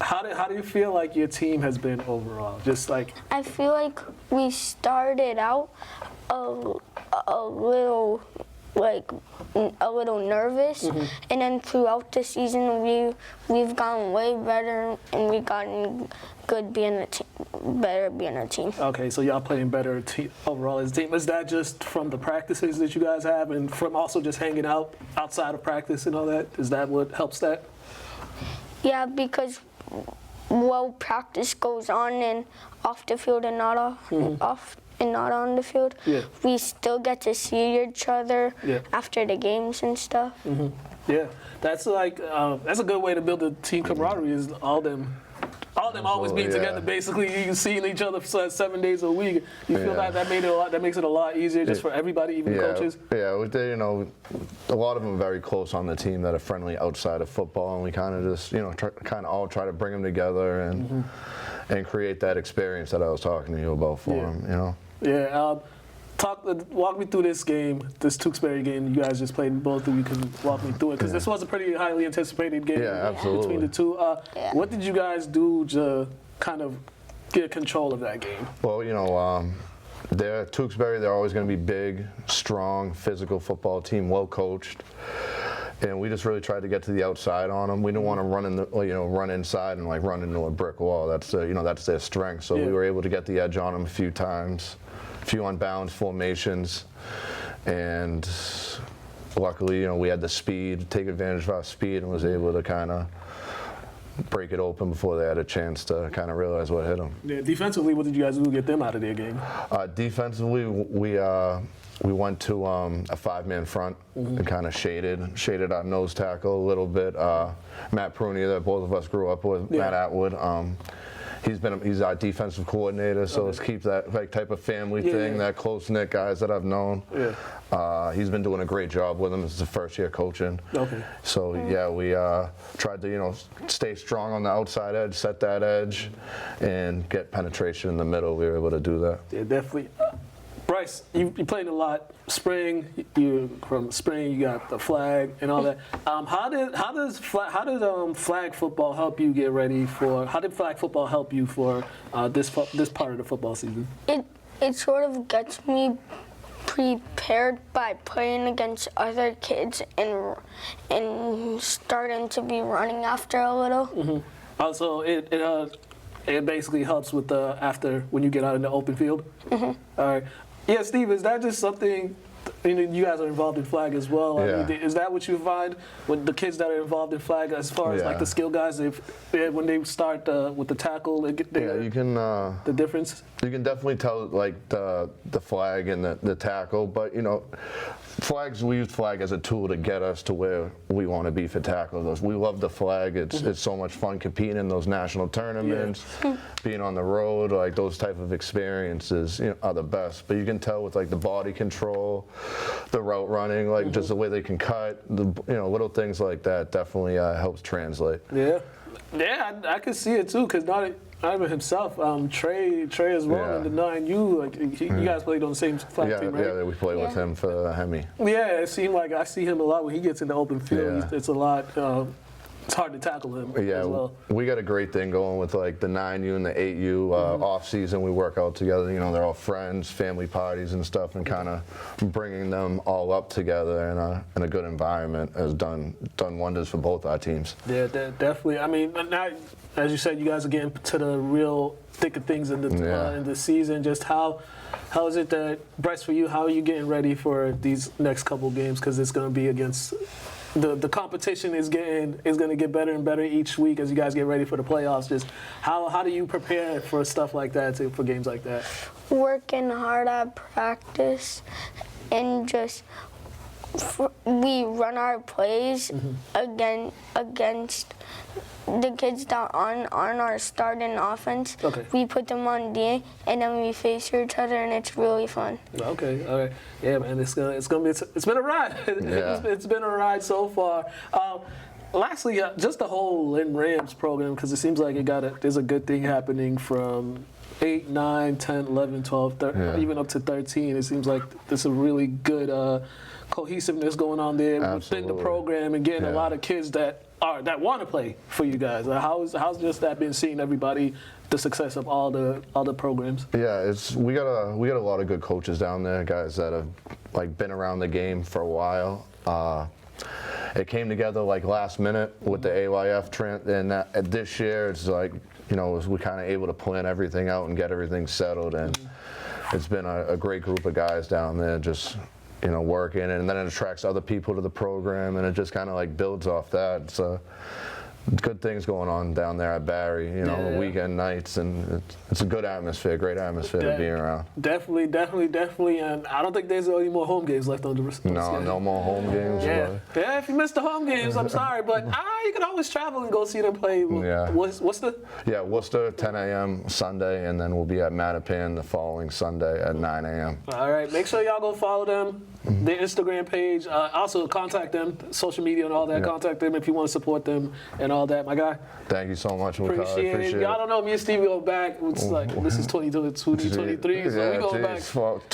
How do you feel like your team has been overall? Just like I feel like we started out a little nervous, and then throughout the season we've gotten way better, and we've gotten good being a team. Okay, so y'all playing better overall as a team. Is that just from the practices that you guys have, and from also just hanging out outside of practice and all that? Is that what helps that? Yeah, because practice goes on and off the field and not off and not on the field. Yeah. We still get to see each other after the games and stuff. Mm-hmm. Yeah, that's a good way to build a team camaraderie. Is all them always being together. Basically, you seeing each other for 7 days a week. You feel like that makes it a lot easier just for everybody, even the coaches. Yeah, a lot of them are very close on the team that are friendly outside of football, and we kind of just all try to bring them together and create that experience that I was talking to you about for them. Yeah. Walk me through this game, this Tewksbury game you guys just played. Both of you can walk me through it, because this was a pretty highly anticipated game between the two. What did you guys do to kind of get control of that game? Well, Tewksbury, they're always going to be big, strong, physical football team, well coached. And we just really tried to get to the outside on them. We didn't want to run inside and run into a brick wall. That's that's their strength. So we were able to get the edge on them a few times, a few unbalanced formations, and luckily, we had the speed, take advantage of our speed, and was able to kind of break it open before they had a chance to kind of realize what hit them. Yeah. Defensively, what did you guys do to get them out of their game? Defensively, we went to a five-man front and kind of shaded our nose tackle a little bit. Matt Prunier, that both of us grew up with, Matt Atwood. He's our defensive coordinator, so let's keep that type of family thing, that close-knit guys that I've known. Yeah. He's been doing a great job with them. This is the first year coaching. Okay. So we tried to stay strong on the outside edge, set that edge, and get penetration in the middle. We were able to do that. Yeah, definitely. Bryce, you played a lot. From spring, you got the flag and all that. How did flag football help you get ready for? How did flag football help you for this part of the football season? It sort of gets me prepared by playing against other kids and starting to be running after a little. Mm-hmm. Also, it basically helps with after when you get out in the open field. Mm-hmm. All right. Yeah, Steve, is that just something? You guys are involved in flag as well. Yeah. I mean, is that what you find with the kids that are involved in flag, as far as the skill guys? When they start with the tackle, you can the difference. You can definitely tell the flag and the tackle, but we use flag as a tool to get us to where we want to be for tackles. We love the flag. It's so much fun competing in those national tournaments, being on the road. Those type of experiences are the best. But you can tell with the body control, the route running, just the way they can cut, little things like that definitely helps translate. Yeah, I can see it too, because not even himself, Trey as well in the 9U. You guys played on the same flag team, right? Yeah, we played with him for Hemi. Yeah, it seemed like I see him a lot when he gets in the open field. Yeah. It's a lot. It's hard to tackle him as well. We got a great thing going with the 9U and the 8U off season. We work out together. They're all friends, family parties and stuff, and kind of bringing them all up together in a good environment has done wonders for both our teams. Yeah, definitely. I mean, now, as you said, you guys are getting to the real thick of things in the season. Just how is it that, Bryce, for you, how are you getting ready for these next couple games? Because it's going to be against. The competition is going to get better and better each week as you guys get ready for the playoffs. Just how do you prepare for stuff like that, for games like that? Working hard at practice and just we run our plays against the kids that aren't on our starting offense. Okay. We put them on D, and then we face each other, and it's really fun. Okay, all right. Yeah, man, it's been a ride. Yeah. It's been a ride so far. Lastly, just the whole Lynn Rams program, because it seems like there's a good thing happening from 8, 9, 10, 11, 12, even up to 13. It seems like there's a really good cohesiveness going on there within the program, and getting a lot of kids that want to play for you guys. How's just that been, seeing everybody, the success of all the programs? Yeah, we got a lot of good coaches down there, guys that have been around the game for a while. It came together last minute with the AYF trend, and this year it's we're kind of able to plan everything out and get everything settled, and it's been a great group of guys down there just working, and then it attracts other people to the program, and it just kind of builds off that. So good things going on down there at Barry, weekend nights, and it's a good atmosphere, great atmosphere to be around. Definitely, and I don't think there's any more home games left on the schedule. No more home games. Yeah, if you missed the home games, I'm sorry, but you can always travel and go see them play. Yeah. What's the? Yeah, Worcester, 10 a.m. Sunday, and then we'll be at Mattapan the following Sunday at 9 a.m. All right, make sure y'all go follow them, their Instagram page. Also contact them, social media and all that. Yeah. Contact them if you want to support them and all that, my guy. Thank you so much, Mukala. Appreciate it. Y'all don't know, me and Stevie go back. It's this is 2023, so we go back.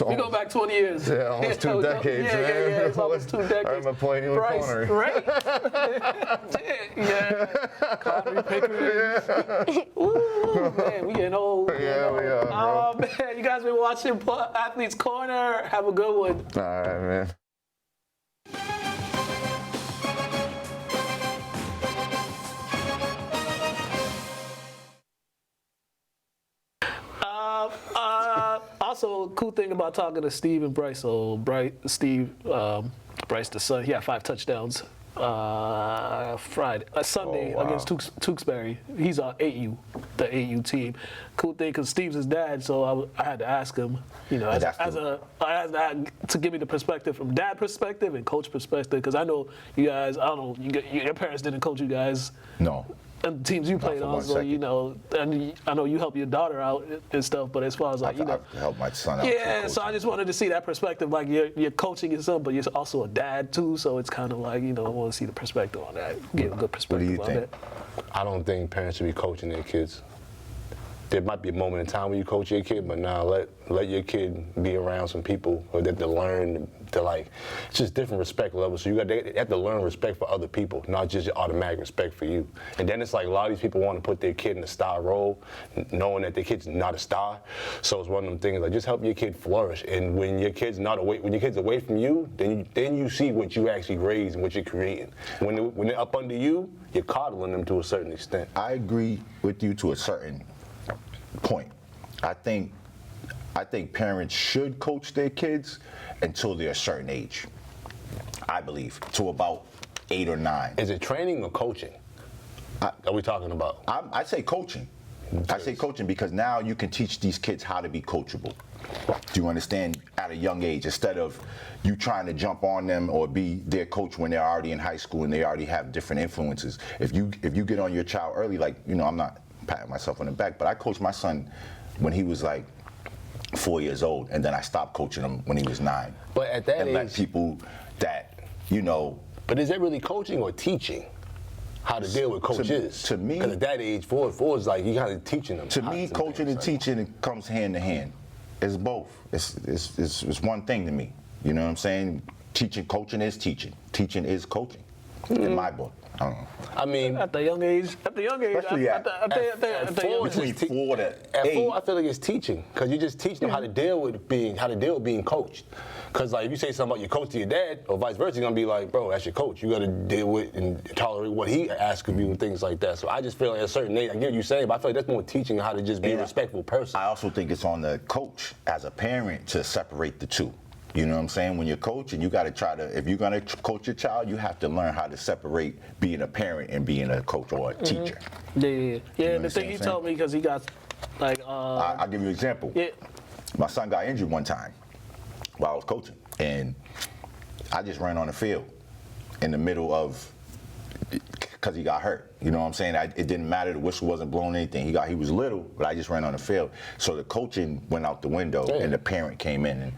We go back 20 years. Yeah, almost 2 decades, man. Yeah, it's almost 2 decades. I remember playing you in the corner. Right? Yeah. Connery Pickering. Ooh, man, we getting old. Yeah, we are, bro. Oh, man, you guys been watching Athletes Corner. Have a good one. All right, man. Also, cool thing about talking to Steve and Bryce. So, Steve Bryce, the son, he had 5 touchdowns Sunday against Tewksbury. He's on AU, the AU team. Cool thing, because Steve's his dad, so I had to ask him, to give me the perspective from dad perspective and coach perspective, because I know you guys, your parents didn't coach you guys. No. And the teams you played on, so and I know you help your daughter out and stuff, but as far as I help my son out. Yeah, so I just wanted to see that perspective, you're coaching your son, but you're also a dad too, so it's kind of I want to see the perspective on that, get a good perspective on it. I don't think parents should be coaching their kids. There might be a moment in time when you coach your kid, but now let your kid be around some people that to learn to it's just different respect levels. So they have to learn respect for other people, not just your automatic respect for you. And then it's a lot of these people want to put their kid in a star role, knowing that their kid's not a star. So it's one of them things just help your kid flourish. And when your kid's away from you, then you see what you actually raise and what you're creating. When they're up under you, you're coddling them to a certain extent. I agree with you to a certain point. I think parents should coach their kids until they're a certain age. I believe to about 8 or 9. Is it training or coaching? Are we talking about? I say coaching. I say coaching because now you can teach these kids how to be coachable. Do you understand? At a young age, instead of you trying to jump on them or be their coach when they're already in high school and they already have different influences. If you get on your child early, I'm not patting myself on the back, but I coached my son when he was 4 years old, and then I stopped coaching him when he was 9. But at that age, let people that But is that really coaching or teaching? How to deal with coaches? To me, because at that age, 4 is you kind of teaching them. To me, coaching and teaching, it comes hand to hand. It's both. It's one thing to me. You know what I'm saying? Coaching is teaching. Teaching is coaching. In my book. I don't know. I mean, at the young age, especially at 4 between 4 to 8. 4, I feel like it's teaching, because you just teach them how to deal with being coached. Because if you say something about your coach to your dad, or vice versa, you're gonna be like, bro, that's your coach. You got to deal with and tolerate what he asks of you and things like that. So I just feel like at a certain age, I get what you're saying, but I feel like that's more teaching how to just be a respectful person. I also think it's on the coach as a parent to separate the two. You know what I'm saying? When you're coaching, you got to try to, if you're going to coach your child, you have to learn how to separate being a parent and being a coach or a teacher. Yeah. The thing he told me, because he got, I'll give you an example. Yeah. My son got injured one time while I was coaching, and I just ran on the field in the middle of, because he got hurt. You know what I'm saying? It didn't matter. The whistle wasn't blowing anything. He was little, but I just ran on the field. So the coaching went out the window, and the parent came in, and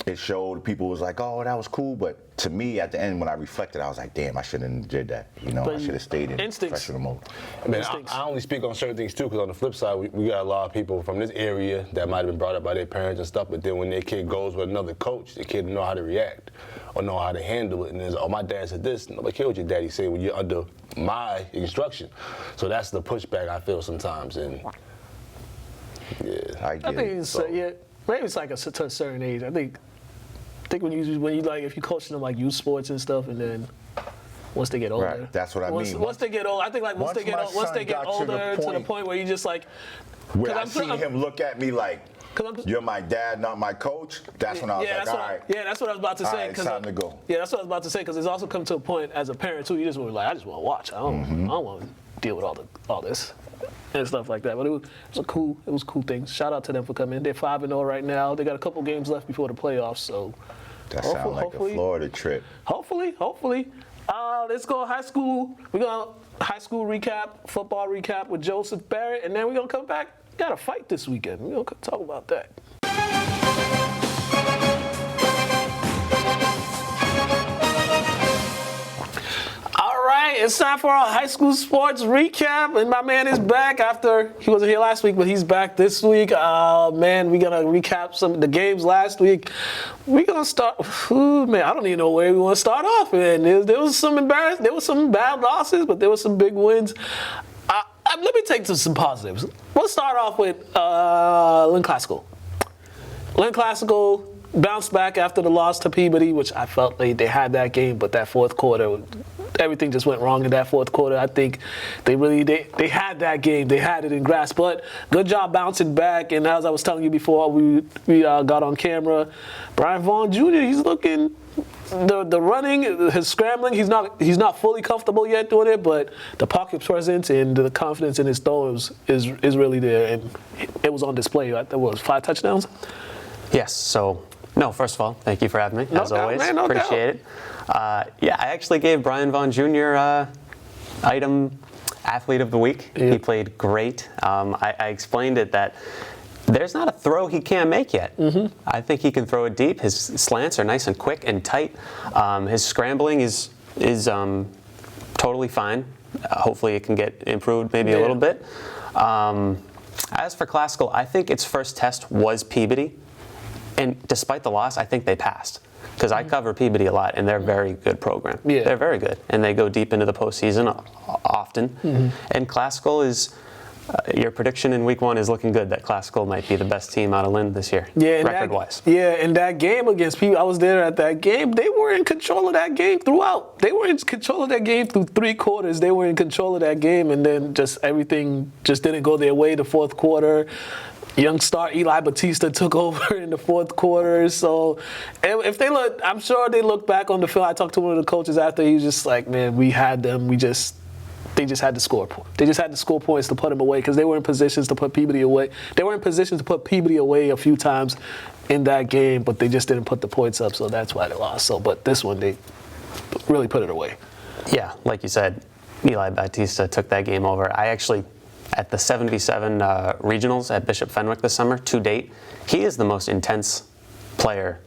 it showed. People was like, "Oh, that was cool," but to me, at the end, when I reflected, I was like, "Damn, I shouldn't have did that." I should have stayed in freshman mode. I mean, I only speak on certain things too, because on the flip side, we got a lot of people from this area that might have been brought up by their parents and stuff. But then when their kid goes with another coach, the kid know how to react or know how to handle it. And there's, "Oh, my dad said this." Nobody cares what your daddy said when you're under my instruction. So that's the pushback I feel sometimes. And yeah, I get think it. it's maybe it's like to a certain age. I think when you like, if you coaching them like youth sports and stuff, and then once they get older, Right, that's what I mean. Once they get older, I think like once they get older to the point where you just like, where I see him look at me like, "You're my dad, not my coach." That's when I was like, "All right." Yeah, that's what I was about to say. It's time to go. Yeah, that's what I was about to say, because it's also come to a point as a parent too. You just want to I just want to watch. I don't want to deal with all this and stuff like that. But it was a cool thing. Shout out to them for coming in. They're 5-0 right now. They got a couple games left before the playoffs, so. That sounds like a Florida trip. Hopefully. Let's go high school. We're going to high school recap, football recap with Joseph Barrett, and then we're going to come back. Got a fight this weekend. We're going to talk about that. All right, it's time for our high school sports recap, and my man is back after he wasn't here last week, but he's back this week. Man, we're gonna recap some of the games last week. We're gonna start. Man, I don't even know where we want to start off. Man, there was some bad losses, but there were some big wins. Let me take to some positives. We'll start off with Lynn Classical. Lynn Classical bounced back after the loss to Peabody, which I felt they had that game, but that fourth quarter, everything just went wrong in that fourth quarter. I think they had that game. They had it in grasp, but good job bouncing back. And as I was telling you before we got on camera, Brian Vaughn Jr., he's looking, the running, his scrambling, he's not fully comfortable yet doing it, but the pocket presence and the confidence in his throws is really there, and it was on display. There was 5 touchdowns. Yes. So, no, first of all, thank you for having me, as always. Man, no Appreciate it. Yeah, I actually gave Brian Vaughn Jr. Item Athlete of the Week. Yeah. He played great. I explained it that there's not a throw he can't make yet. Mm-hmm. I think he can throw it deep. His slants are nice and quick and tight. His scrambling is totally fine. Hopefully it can get improved maybe a little bit. As for Classical, I think its first test was Peabody. And despite the loss, I think they passed. Because I cover Peabody a lot, and they're a very good program. Yeah. They're very good. And they go deep into the postseason often. Mm-hmm. And Classical is, your prediction in week 1 is looking good that Classical might be the best team out of Lynn this year, record-wise. In that game against Peabody, I was there at that game. They were in control of that game throughout. They were in control of that game through 3 quarters. They were in control of that game, and then just everything just didn't go their way the fourth quarter. Young star Eli Batista took over in the fourth quarter. So if they look, I'm sure they look back on the film. I talked to one of the coaches after. He was just like, man, we had them. They just had to score. They just had to score points to put them away, because they were in positions to put Peabody away. They were in positions to put Peabody away a few times in that game, but they just didn't put the points up. So that's why they lost. So, but this one, they really put it away. Yeah, like you said, Eli Batista took that game over. I actually, at the 77 regionals at Bishop Fenwick this summer, to date, he is the most intense player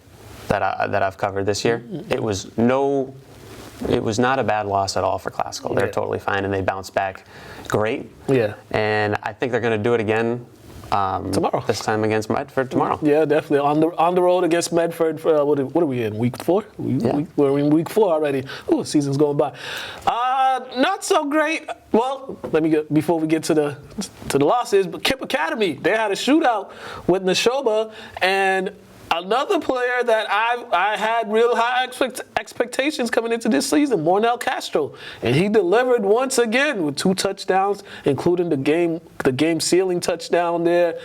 that I've covered this year. It was not a bad loss at all for Classical. They're totally fine, and they bounced back great. Yeah. And I think they're going to do it again tomorrow. This time against Medford tomorrow. Yeah, definitely. On the road against Medford. What are we in? Week 4? We're in week 4 already. Ooh, the season's going by. Not so great. Well, before we get to the losses, but Kip Academy, they had a shootout with Neshoba, and another player that I had real high expectations coming into this season, Mornell Castro, and he delivered once again with 2 touchdowns, including the game sealing touchdown there.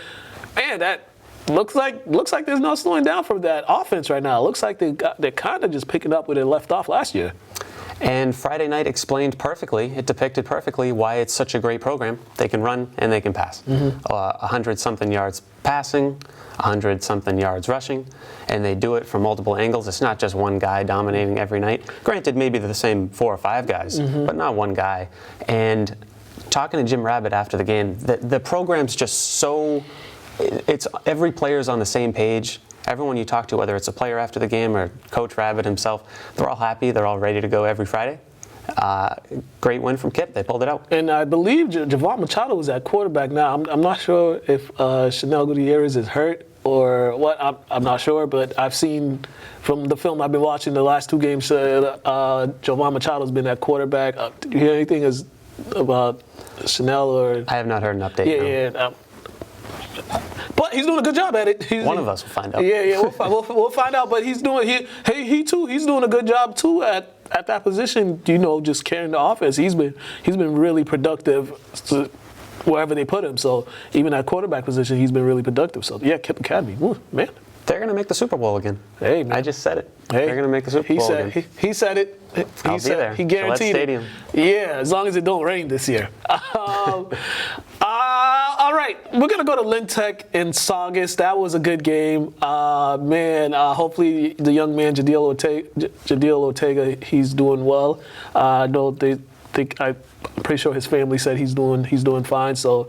Man, that looks like there's no slowing down for that offense right now. It looks like they're kind of just picking up where they left off last year. And Friday night explained perfectly, it depicted perfectly why it's such a great program. They can run and they can pass. 100-something yards passing, 100-something yards rushing, and they do it from multiple angles. It's not just one guy dominating every night. Granted, maybe they're the same 4 or 5 guys, but not one guy. And talking to Jim Rabbit after the game, the program's just so, it's every player's on the same page. Everyone you talk to, whether it's a player after the game or Coach Rabbit himself, they're all happy. They're all ready to go every Friday. Great win from Kip. They pulled it out. And I believe Javon Machado was at quarterback now. I'm not sure if Chanel Gutierrez is hurt or what. I'm not sure, but I've seen from the film I've been watching the last 2 games, Javon Machado's been at quarterback. Did you hear anything about Chanel or? I have not heard an update. Yeah. But he's doing a good job at it. One of us will find out. Yeah, we'll find out. But he's doing he's doing a good job too at that position. Just carrying the offense. He's been really productive wherever they put him. So even at quarterback position, he's been really productive. So yeah, Kip Academy, man. They're going to make the Super Bowl again. Hey, man. I just said it. Hey, they're going to make the Super Bowl again. He said it. I'll be there. He guaranteed Stadium. it. Yeah, as long as it don't rain this year. All right, we're going to go to Lynn Tech in Saugus. That was a good game. Hopefully the young man, Jadiel Ortega, he's doing well. I know I'm pretty sure his family said he's doing fine. So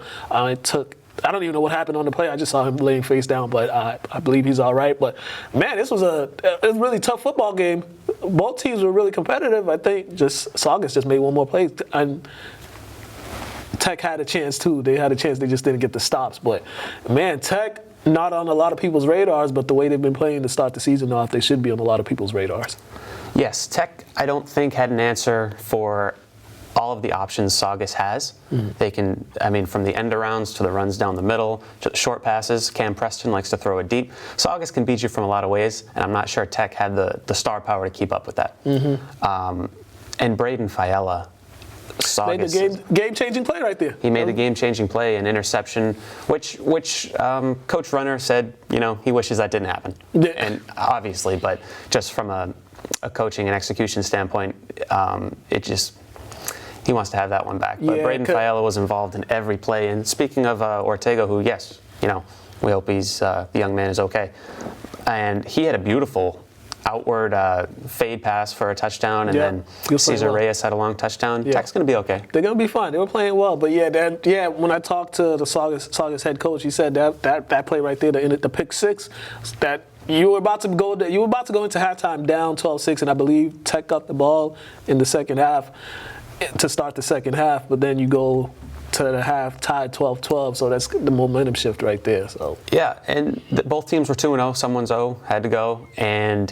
I don't even know what happened on the play. I just saw him laying face down, but I believe he's all right. But, man, it was a really tough football game. Both teams were really competitive. I think Saugus just made one more play. And Tech had a chance, too. They had a chance. They just didn't get the stops. But, man, Tech, not on a lot of people's radars, but the way they've been playing to start the season off, they should be on a lot of people's radars. Yes, Tech, I don't think, had an answer for all of the options Saugus has. They can, from the end arounds to the runs down the middle, to the short passes. Cam Preston likes to throw it deep. Saugus can beat you from a lot of ways, and I'm not sure Tech had the star power to keep up with that. And Braden Fiala, Saugus made the game-changing play right there. He made the game-changing play, an interception, which Coach Runner said, he wishes that didn't happen. Yeah. And obviously, but just from a coaching and execution standpoint, he wants to have that one back. But Braden Fiala was involved in every play. And speaking of Ortega, who, yes, we hope the young man is okay. And he had a beautiful outward fade pass for a touchdown, and then Cesar Reyes had a long touchdown. Yeah. Tech's going to be okay. They're going to be fine. They were playing well. But, when I talked to the Saugus head coach, he said that play right there, the pick six, that you were about to go into halftime down 12-6, and I believe Tech got the ball in the second half to start the second half, but then you go to the half tied 12-12, so that's the momentum shift right there. So yeah, and both teams were 2-0. Someone's 0 had to go, and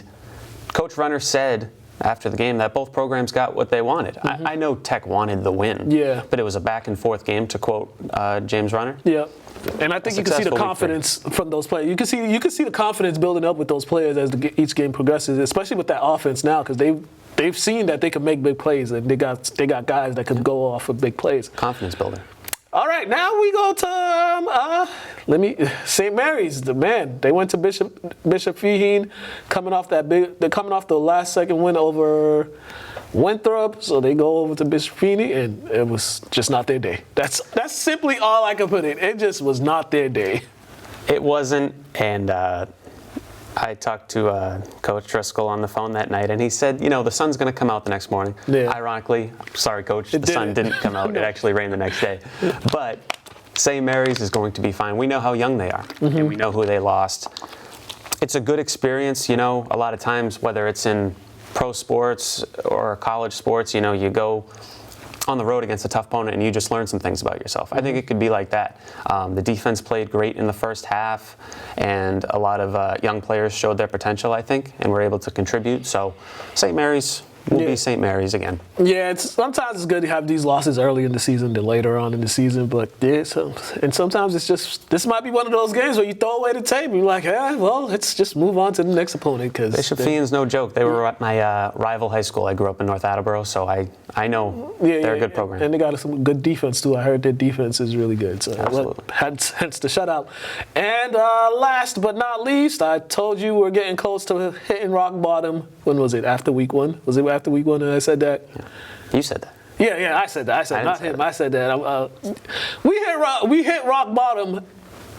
Coach Runner said after the game that both programs got what they wanted. I know Tech wanted the win, but it was a back and forth game, to quote James Runner. Yeah. And I think you can see the confidence from those players. You can see the confidence building up with those players as each game progresses, especially with that offense now, because they've seen that they can make big plays, and they got guys that can go off of big plays. Confidence builder. All right, now we go to St. Mary's. They went to Bishop Faheen, coming off the last second win over Winthrop, so they go over to Bishop Faheen, and it was just not their day. That's simply all I can put it. It just was not their day. It wasn't, and I talked to Coach Driscoll on the phone that night, and he said, the sun's going to come out the next morning. Yeah. Ironically, sorry, Coach, the sun didn't come out. It actually rained the next day. But St. Mary's is going to be fine. We know how young they are, and we know who they lost. It's a good experience, a lot of times, whether it's in pro sports or college sports, you go on the road against a tough opponent and you just learn some things about yourself. I think it could be like that. The defense played great in the first half, and a lot of young players showed their potential, I think, and were able to contribute. So St. Mary's will be St. Mary's again. Yeah, sometimes it's good to have these losses early in the season than later on in the season, but and sometimes it's just, this might be one of those games where you throw away the tape and you're like, let's just move on to the next opponent. Bishop Faheen's no joke. They were at my rival high school. I grew up in North Attleboro, so I know they're a good program. And they got some good defense, too. I heard their defense is really good. So absolutely. Hence the shutout. And last but not least, I told you we're getting close to hitting rock bottom. When was it? After week 1? Was it after week 1 that I said that? You said that. Yeah, I said that. I said not him. I said that. We hit rock bottom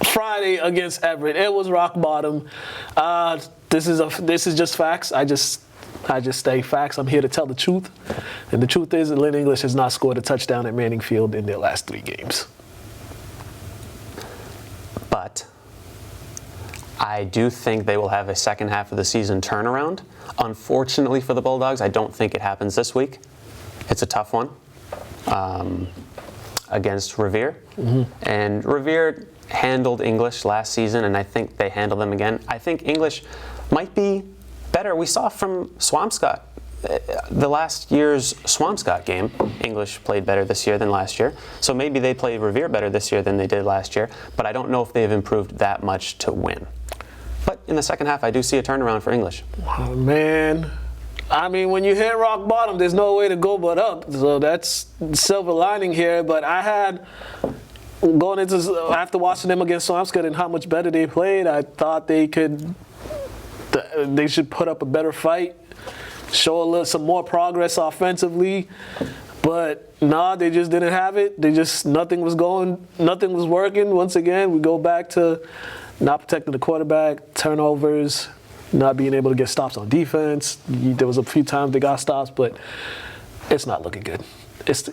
Friday against Everett. It was rock bottom. This is just facts. I just stay facts. I'm here to tell the truth, and the truth is that Lynn English has not scored a touchdown at Manning Field in their last 3 games. But I do think they will have a second half of the season turnaround. Unfortunately for the Bulldogs, I don't think it happens this week. It's a tough one against Revere. And Revere handled English last season, and I think they handle them again. I think English might be better. We saw from Swampscott, the last year's Swampscott game, English played better this year than last year. So maybe they play Revere better this year than they did last year, but I don't know if they've improved that much to win. But in the second half, I do see a turnaround for English. Oh, man. I mean, when you hit rock bottom, there's no way to go but up. So that's silver lining here. But I had, going into, after watching them against Swampscott and how much better they played, I thought they should put up a better fight, show some more progress offensively. But nah, they just didn't have it. Nothing was working. Once again, we go back to not protecting the quarterback, turnovers, not being able to get stops on defense. There was a few times they got stops, but it's not looking good.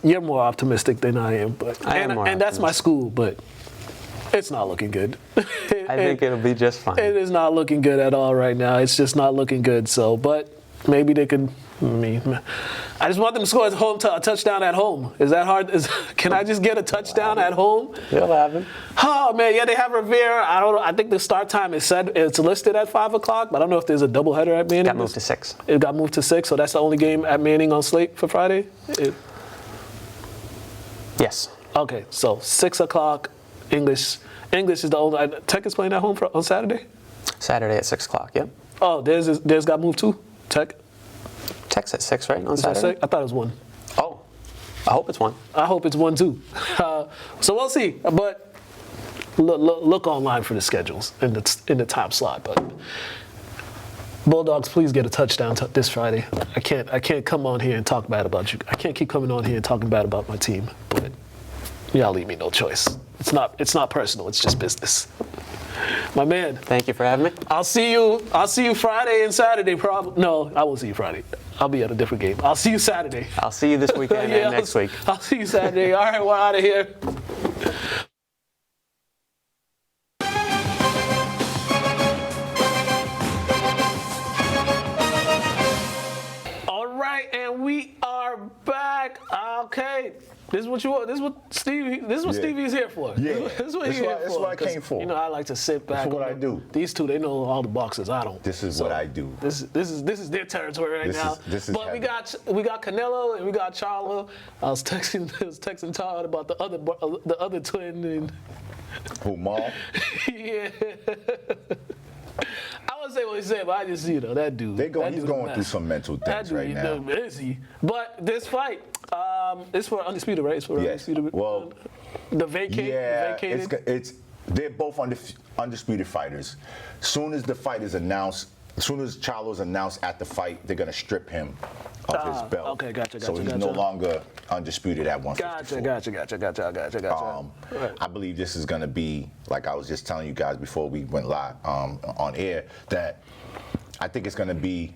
You're more optimistic than I am, and that's my school, but it's not looking good. I think it'll be just fine. It is not looking good at all right now. It's just not looking good. So, but maybe they could. I just want them to score a touchdown at home. Is that hard? Can I just get a touchdown at home? They'll have it. Oh man, yeah, they have Revere. I don't know. I think the start time it's listed at 5 o'clock, but I don't know if there's a doubleheader at Manning. Got moved to 6. It got moved to 6, so that's the only game at Manning on slate for Friday. Yes. Okay, so 6 o'clock. English is the only. Tech is playing at home on Saturday. Saturday at 6 o'clock. Yep. Oh, theirs got moved too. Tech. Tech's at 6, right, on Saturday? I thought it was 1. Oh, I hope it's 1. I hope it's 1 too. So we'll see. But look online for the schedules in the time slot. But Bulldogs, please get a touchdown this Friday. I can't come on here and talk bad about you. I can't keep coming on here and talking bad about my team. But y'all leave me no choice. It's not personal. It's just business. My man. Thank you for having me. I'll see you Friday and Saturday. Probably. No, I won't see you Friday. I'll be at a different game. I'll see you Saturday. I'll see you this weekend and next week. I'll see you Saturday. All right, we're out of here. All right, and we are back. Okay. This is what you want. This is what Stevie's here for. Yeah. This is what he's here for. That's what I came for. You know, I like to sit back. That's what I do. These two, they know all the boxes. I don't. This is what I do. This is their territory right now. This is but heavy. we got Canelo and we got Charlo. I was texting Todd about the other twin. And Who, Maul? yeah. I wouldn't say what he said, but I just he's going through some mental things right now. Is he? But this fight, it's for undisputed, right? It's for undisputed. Well, the vacated. They're both undisputed fighters. Soon as the fight is announced, as soon as Charlo's announced at the fight, they're gonna strip him of his belt. Okay, gotcha. So he's no longer undisputed at 154. Gotcha. I believe this is gonna be, like I was just telling you guys before we went live on air, that I think it's gonna be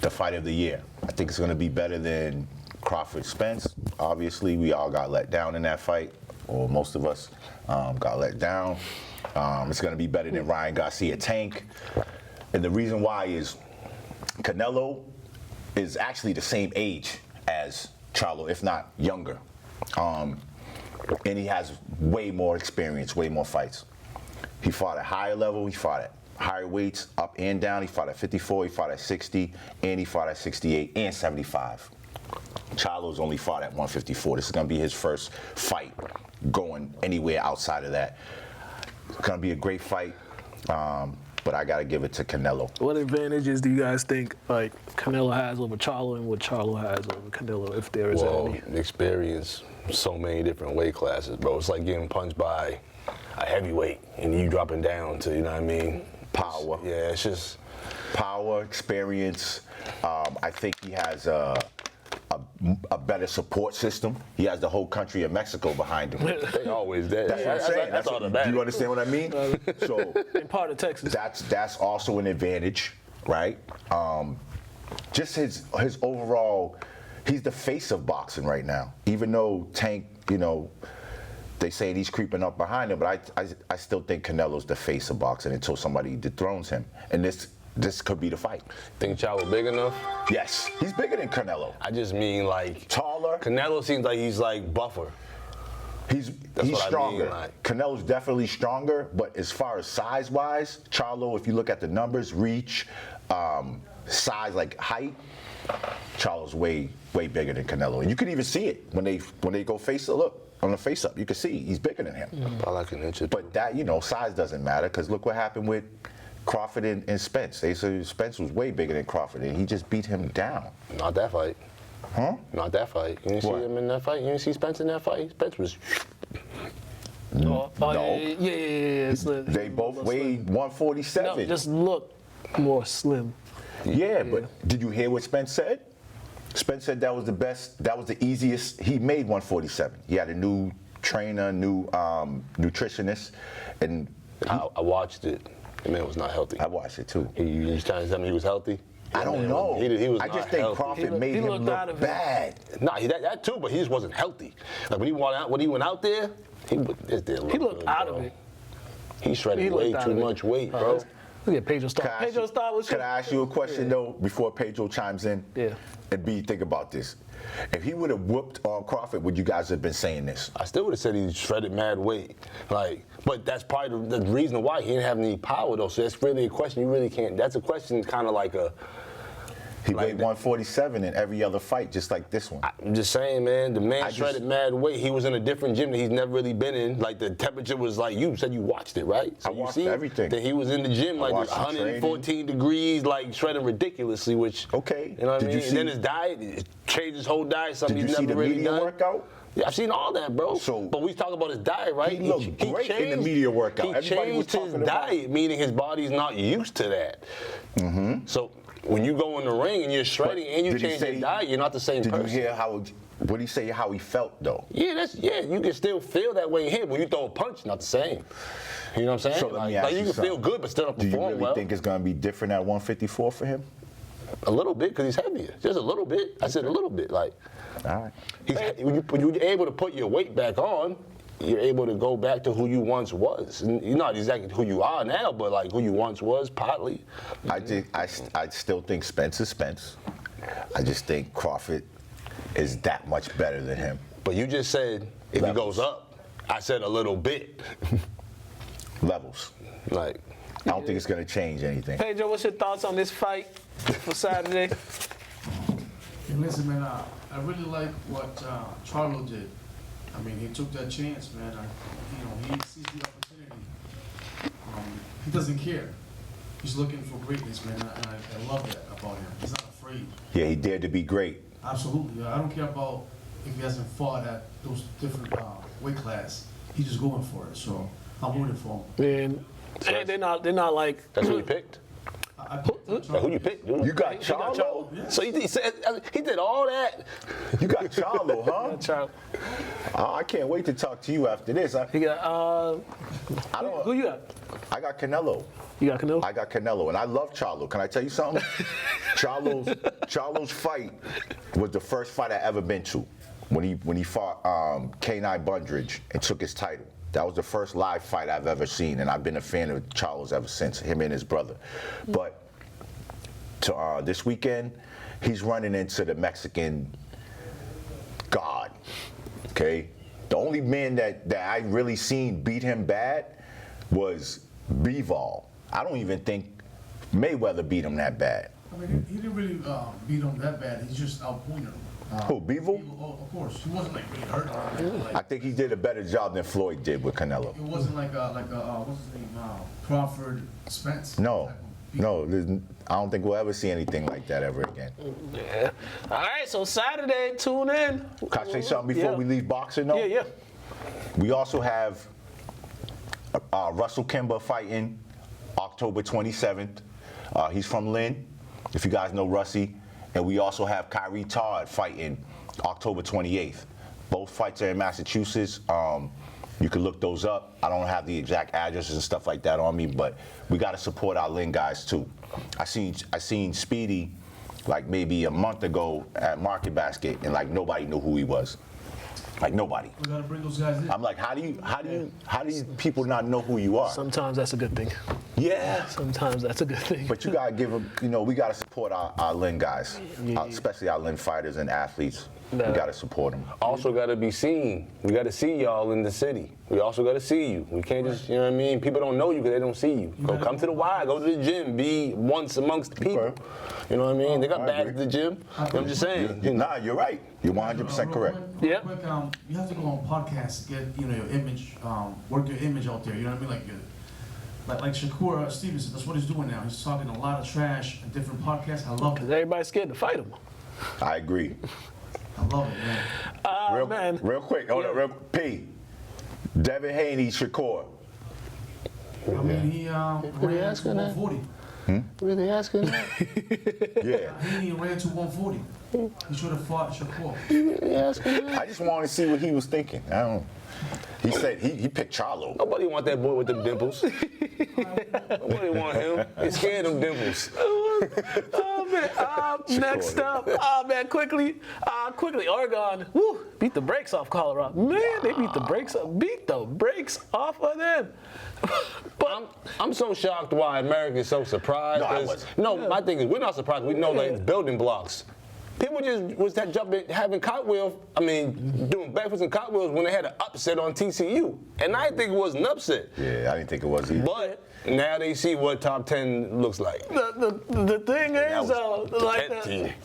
the fight of the year. I think it's gonna be better than Crawford Spence. Obviously, we all got let down in that fight, or most of us got let down. It's gonna be better than Ryan Garcia Tank. And the reason why is Canelo is actually the same age as Charlo, if not younger. And he has way more experience, way more fights. He fought at higher level, he fought at higher weights, up and down. He fought at 54, he fought at 60, and he fought at 68 and 75. Charlo's only fought at 154. This is gonna be his first fight going anywhere outside of that. It's gonna be a great fight. But I gotta give it to Canelo. What advantages do you guys think like Canelo has over Charlo and what Charlo has over Canelo, if there is any? Experience, so many different weight classes, bro. It's like getting punched by a heavyweight and you dropping down to, you know what I mean? Power. Yeah, it's just Power, experience. I think he has a better support system. He has the whole country of Mexico behind him. They always did. That's what I'm saying. That's automatic. Do you understand what I mean? So In part of Texas. that's also an advantage, right? Just his overall, he's the face of boxing right now. Even though Tank, they say he's creeping up behind him, but I still think Canelo's the face of boxing until somebody dethrones him. And this could be the fight. Think Chavo big enough? Yes, he's bigger than Canelo. I just mean like Taller. Canelo seems like he's like buffer. He's what I mean, stronger. like- Canelo's definitely stronger, but as far as size-wise, Charlo, if you look at the numbers, reach, size, like height, Charlo's way bigger than Canelo. And you can even see it when they go look on the face-up. You can see he's bigger than him. Probably like an inch or two. But that, size doesn't matter, because look what happened with Crawford and Spence. They said Spence was way bigger than Crawford, and he just beat him down. Not that fight. Huh? Not that fight. You didn't see What? him in that fight? You didn't see Spence in that fight? Spence was... No. No. Yeah. They both weighed 147. No, just look more slim. Yeah, but did you hear what Spence said? Spence said that was the best, that was the easiest. He made 147. He had a new trainer, new nutritionist, and I watched it. The man was not healthy. I watched it too. You trying to tell me he was healthy? I don't know. He was I not just think healthy. Crawford He made him looked out look of it. bad. Nah, that too, but he just wasn't healthy. Like when he went out there, he looked looked out of it. He shredded He way looked out too of it. much weight, bro. Look at Pedro Star. Can I ask Pedro you- Star was Can I ask you a question though, before Pedro chimes in? Yeah. And B, think about this. If he would have whooped on Crawford, would you guys have been saying this? I still would have said he shredded mad weight. But that's probably the reason why he didn't have any power though. So that's really a question you really can't. That's a question kind of like a. He Like weighed that. 147 in every other fight, just like this one. I'm just saying, man, the man I just- shredded mad weight. He was in a different gym that he's never really been in. Like the temperature was like, you said you watched it, right? So I you watched see everything. that he was in the gym like watched the 114 degrees, like shredding ridiculously, which Okay. you know what I Did mean? you And then see- his diet, it changed his whole diet, something Did you he's see never the really media done. workout? Yeah, I've seen all that, bro. So- but we talk about his diet, right? He looked great in the media workout. He Everybody was changed his talking about- diet, meaning his body's not used to that. Mm-hmm. So when you go in the ring and you're shredding and you Did he change say- your diet, you're not the same Did person. you hear what did he say how he felt though? Yeah, you can still feel that way in here. When you throw a punch, not the same. You know what I'm saying? So let me ask you you can feel something. good, but still not Do you perform really well. think it's going to be different at 154 for him? A little bit, because he's heavier. Just a little bit. I said a little bit. Like, All right. when you're able to put your weight back on, you're able to go back to who you once was. And you're not exactly who you are now, but like who you once was, partly. I still think Spence is Spence. I just think Crawford is that much better than him. But you just said if he Levels. goes up, I said a little bit. Levels. Like, I don't think it's going to change anything. Pedro, what's your thoughts on this fight for Saturday? Hey, listen, man, I really like what Charlo did. I mean, he took that chance, man. He sees the opportunity. He doesn't care. He's looking for greatness, man, and I love that about him. He's not afraid. Yeah, he dared to be great. Absolutely. I don't care about if he hasn't fought at those different weight class. He's just going for it. So I'm rooting for him. Man, they're not like. that's who you picked? I picked Like, who you picked, dude? You got He got Charlo? So he said he did all that. You got Charlo, huh? Charles. I can't wait to talk to you after this. He got who you got? I got Canelo. You got Canelo? I got Canelo, and I love Charlo. Can I tell you something? Charlo's fight was the first fight I ever been to. When he fought K9 Bundridge and took his title. That was the first live fight I've ever seen, and I've been a fan of Charlo's ever since, him and his brother. But this weekend, he's running into the Mexican god, okay? The only man that I really seen beat him bad was Bivol. I don't even think Mayweather beat him that bad. I mean, he didn't really beat him that bad. He just outpointed him. Who, Bivol? Oh, of course. He wasn't like really hurt or anything. I Like, think he did a better job than Floyd did with Canelo. it wasn't like what's his name? Crawford Spence. No, type of beat. no, I don't think we'll ever see anything like that ever again. Yeah. All right, so Saturday, tune in. Can I say something before we leave boxing though? Yeah. We also have Russell Kimber fighting October 27th. He's from Lynn, if you guys know Russie. And we also have Kyrie Todd fighting October 28th. Both fights are in Massachusetts. You can look those up. I don't have the exact addresses and stuff like that on me, but we got to support our Lynn guys too. I seen Speedy like maybe a month ago at Market Basket, and like nobody knew who he was. Like nobody. We gotta bring those guys in. I'm like, how do you people not know who you are? Sometimes that's a good thing. Yeah. Sometimes that's a good thing. But you gotta give them, we gotta support our Lynn guys, especially our Lynn fighters and athletes. We gotta support them. Also gotta be seen. We gotta see y'all in the city. We also gotta see you. We can't just, you know what I mean? People don't know you because they don't see you. Come to the Y, go to the gym, be once amongst the people. Okay. You know what I mean? They got bad at the gym. I'm just saying. Nah, you're right. You're 100% correct. Yeah. Quick, you have to go on podcasts, get your image, work your image out there. You know what I mean? Like Shakur Stevenson, that's what he's doing now. He's talking a lot of trash in different podcasts. I love it. Because everybody's scared to fight him. I agree. I love it, man. Real quick, hold on, real quick. P. Devin Haney, Shakur. I mean, he ran asking to that? 140. Really asking that? Yeah. Haney ran to 140. He should have fought Shakur. Really asking that? I just wanted to see what he was thinking. I don't. He said he picked Charlo. Nobody want that boy with them dimples. Nobody want him. They scared of them dimples. Oh man. Next up. Oh man, quickly, Oregon. Woo, beat the brakes off Colorado. Man, they beat the brakes off of them. But I'm so shocked why America is so surprised. No, I wasn't. No, my thing is we're not surprised. We know that it's building blocks. People just was that jumping, having cartwheels. I mean, doing backflips and cartwheels when they had an upset on TCU, and I didn't think it was an upset. Yeah, I didn't think it was either. But now they see what top 10 looks like. the thing is,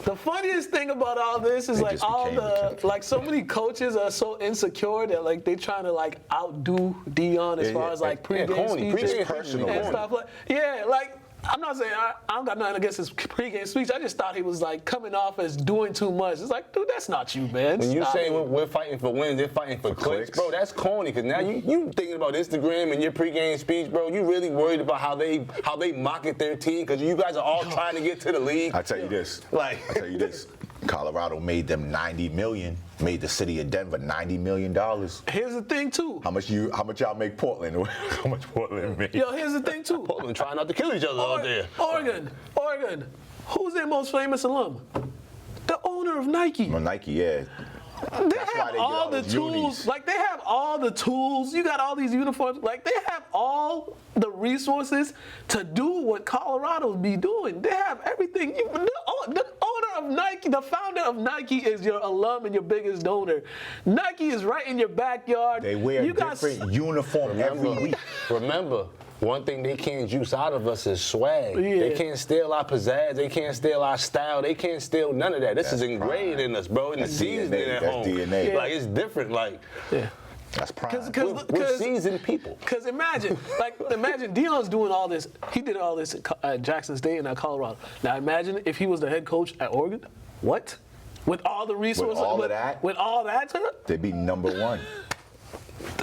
the funniest thing about all this is like so many coaches are so insecure that like they trying to like outdo Dion as far as like pregame speeches personal and stuff like like. I'm not saying I don't got nothing against his pregame speech. I just thought he was like coming off as doing too much. It's like, dude, that's not you, man. When you say we're fighting for wins, they're fighting for clicks, bro. That's corny. Because now you thinking about Instagram and your pregame speech, bro. You really worried about how they market their team because you guys are all trying to get to the league. I tell you this. Colorado made them $90 million. Made the city of Denver $90 million. Here's the thing too. How much y'all make Portland? How much Portland make? Yo, here's the thing too. Portland trying not to kill each other out there. Oregon. Who's their most famous alum? The owner of Nike. Well, Nike, yeah. They have all the tools. Unis. Like, they have all the tools. You got all these uniforms. Like, they have all the resources to do what Colorado's be doing. They have everything. The owner of Nike, the founder of Nike is your alum and your biggest donor. Nike is right in your backyard. They wear different uniform every week. Remember, one thing they can't juice out of us is swag. Yeah. They can't steal our pizzazz. They can't steal our style. They can't steal none of that. This is ingrained in us, bro. In the seasoning at home. DNA. Like, it's different. Like, that's prime. We're seasoned people. Because imagine Dion's doing all this. He did all this at Jackson State and at Colorado. Now imagine if he was the head coach at Oregon. What? With all the resources. With all that. They'd be #1.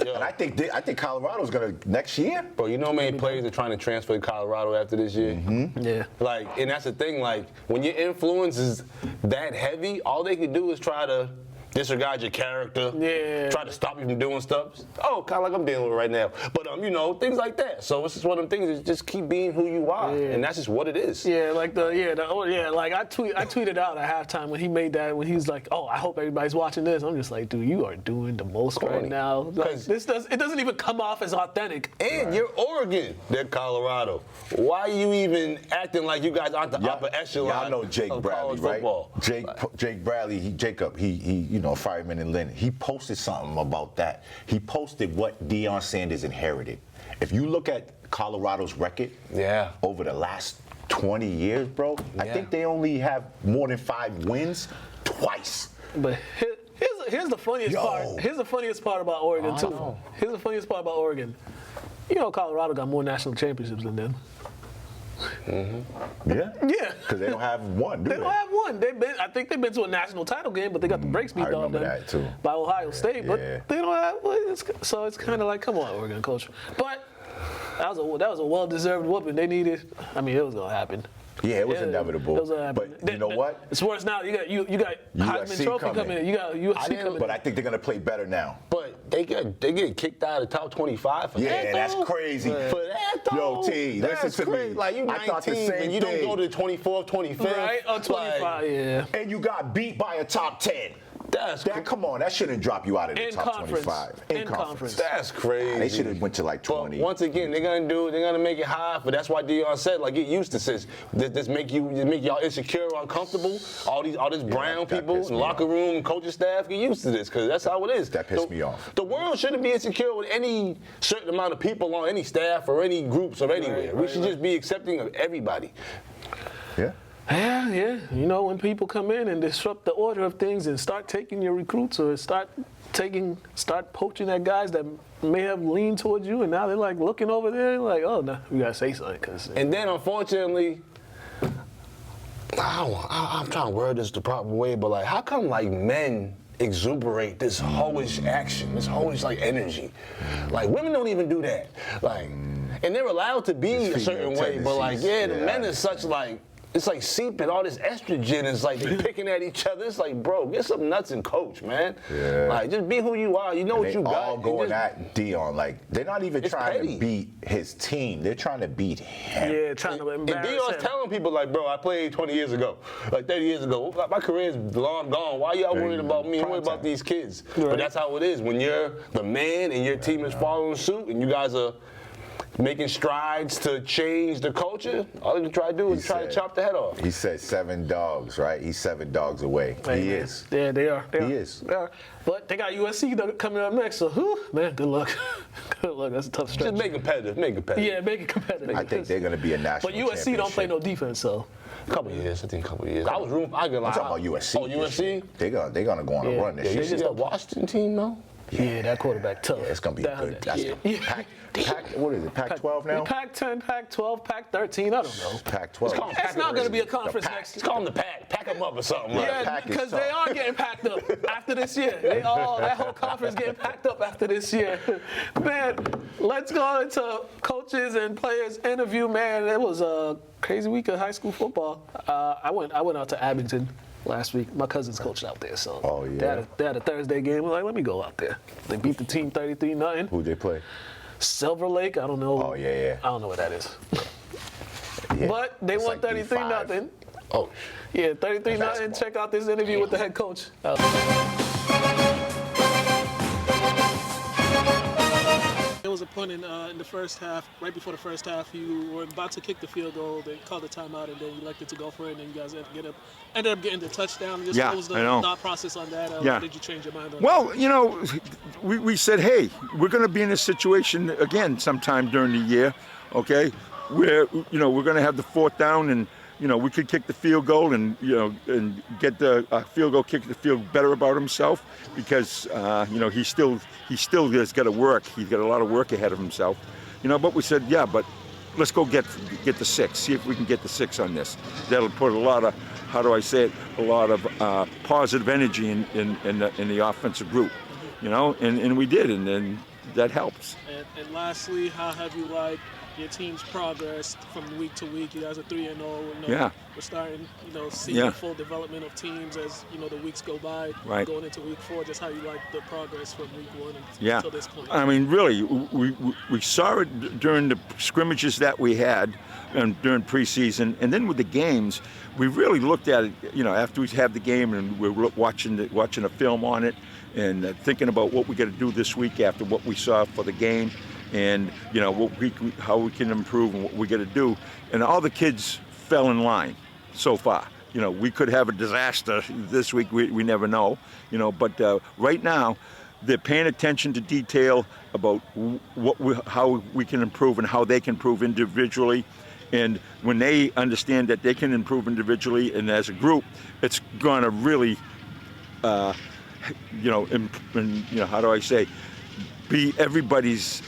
Yo. And I think Colorado's gonna next year. Bro, you know how many players are trying to transfer to Colorado after this year? Mm-hmm. Yeah. Like, and that's the thing. Like, when your influence is that heavy, all they can do is try to disregard your character. Yeah. Try to stop you from doing stuff. Oh, kind of like I'm dealing with right now. But things like that. So it's just one of them things. Is just keep being who you are, and that's just what it is. Yeah, like like I tweeted out at halftime when he made that, when he's like, "Oh, I hope everybody's watching this." I'm just like, dude, you are doing the most right now. Like, it doesn't even come off as authentic. And you're Oregon, they're Colorado. Why are you even acting like you guys aren't the upper echelon? Y'all know Jake Bradley, right? Football. Jake Bradley, he fireman in Lynn. He posted something about that. He posted what Deion Sanders inherited. If you look at Colorado's record over the last 20 years, bro, I think they only have more than 5 wins twice. But here's the funniest part. Here's the funniest part about Oregon, too. Here's the funniest part about Oregon. You know Colorado got more national championships than them. Mm-hmm. Yeah? Yeah. Because they don't have one, do they? They don't have one. I think they've been to a national title game, but they got the brakes beat on them by Ohio State. But they don't have one. So it's kind of like, come on, Oregon, coach. But that was a well-deserved whooping. They needed. I mean, it was going to happen. Yeah, it was inevitable. It was inevitable. But you know what? It's worse now. You got Heisman USC Trophy coming in. You got UFC coming in. But I think they're going to play better now. But they get kicked out of the top 25 for that. Yeah, that's crazy. For that, though. Yo, T, that's listen to crazy. me. Like, you I thought the 19 same and you don't thing. go to the 24th, 25th. Right? Or 25, Like, yeah. And you got beat by a top 10. Come on, that shouldn't drop you out of the In top conference. 25. In conference. That's crazy. They should have went to like 20. But once again, they're gonna make it high. But that's why Deion said, like, get used to this. This make y'all insecure, uncomfortable. All this brown people in the locker room, coaching staff, get used to this because that's how it is. That pissed me off. The world shouldn't be insecure with any certain amount of people on any staff or any groups or anywhere. We should just be accepting of everybody. Yeah. Yeah. You know, when people come in and disrupt the order of things and start taking your recruits or start poaching at guys that may have leaned towards you, and now they're like looking over there, like, oh no, we gotta say something. And then unfortunately, I'm trying to word this the proper way, but like, how come like men exuberate this hoish action, this hoish like energy? Like women don't even do that. Like, and they're allowed to be a certain way, but like, the men is such like. It's like seeping all this estrogen. It's like they picking at each other. It's like, bro, get some nuts and coach, man. Yeah. Like, just be who you are. You know what you got. They're all going at Deion. Like, they're not even trying to beat his team. They're trying to beat him. Yeah, trying to embarrass him. And Deion's telling people, like, bro, I played 20 years ago, like 30 years ago. My career's long gone. Why y'all worried about me? I'm worried about these kids. Right. But that's how it is. When you're the man and your team is following suit and you guys are making strides to change the culture, all you try to do is try to chop the head off. He said 7 dogs, right? He's 7 dogs away. He is. Yeah, they are. He is. They are. But they got USC coming up next, so man, good luck. Good luck. That's a tough stretch. Just make it competitive. Yeah, make it competitive. I think they're going to be a national But USC don't play no defense, so. A couple years. I think a couple years. I was rooting. I'm talking about USC. Oh, USC? They're going to go on a run this year. You see that Washington team, though? Yeah, that quarterback tough. Yeah, it's going to be good. That's what is it, Pac-12 now? Pac-10, Pac-12, Pac-13, I don't know. Pac-12. It's not going to be a conference next year. Let's call them the Pack. Pack them up or something. Yeah, because they are getting packed up after this year. That whole conference getting packed up after this year. Man, let's go into coaches and players interview. Man, it was a crazy week of high school football. I went out to Abington last week. My cousins coached out there, so they had a Thursday game. I was like, let me go out there. They beat the team 33-0. Who'd they play? Silver Lake, I don't know. Oh, yeah. I don't know what that is. Yeah. But they won 33-0. Oh. Yeah, 33-0. Check out this interview with the head coach. There was a point in the first half, right before the first half, you were about to kick the field goal. They called the timeout, and then you elected to go for it, and then you guys ended up getting the touchdown. What was the thought process on that? Why did you change your mind on that? Well, you know, we said, hey, we're going to be in this situation again sometime during the year, okay, where, you know, we're going to have the 4th down and, you know, we could kick the field goal and, you know, and get the field goal kicker to feel better about himself because, you know, he still has got to work. He's got a lot of work ahead of himself, you know, but we said, yeah, but let's go get the 6, see if we can get the 6 on this. That'll put a lot of, how do I say it, a lot of positive energy in the offensive group, you know, and we did, and then that helps. And lastly, how have you liked your team's progress from week to week? You guys are 3-0. We're starting, seeing the full development of teams as the weeks go by. Right. Going into week 4, just how you like the progress from week 1 until this point. I mean, really, we saw it during the scrimmages that we had during preseason, and then with the games, we really looked at it. After we have the game and we're watching a film on it and thinking about what we got to do this week after what we saw for the game. And how we can improve and what we got to do, and all the kids fell in line so far. We could have a disaster this week. We never know. But right now, they're paying attention to detail about how we can improve and how they can improve individually. And when they understand that they can improve individually and as a group, it's going to really, how do I say? Be everybody's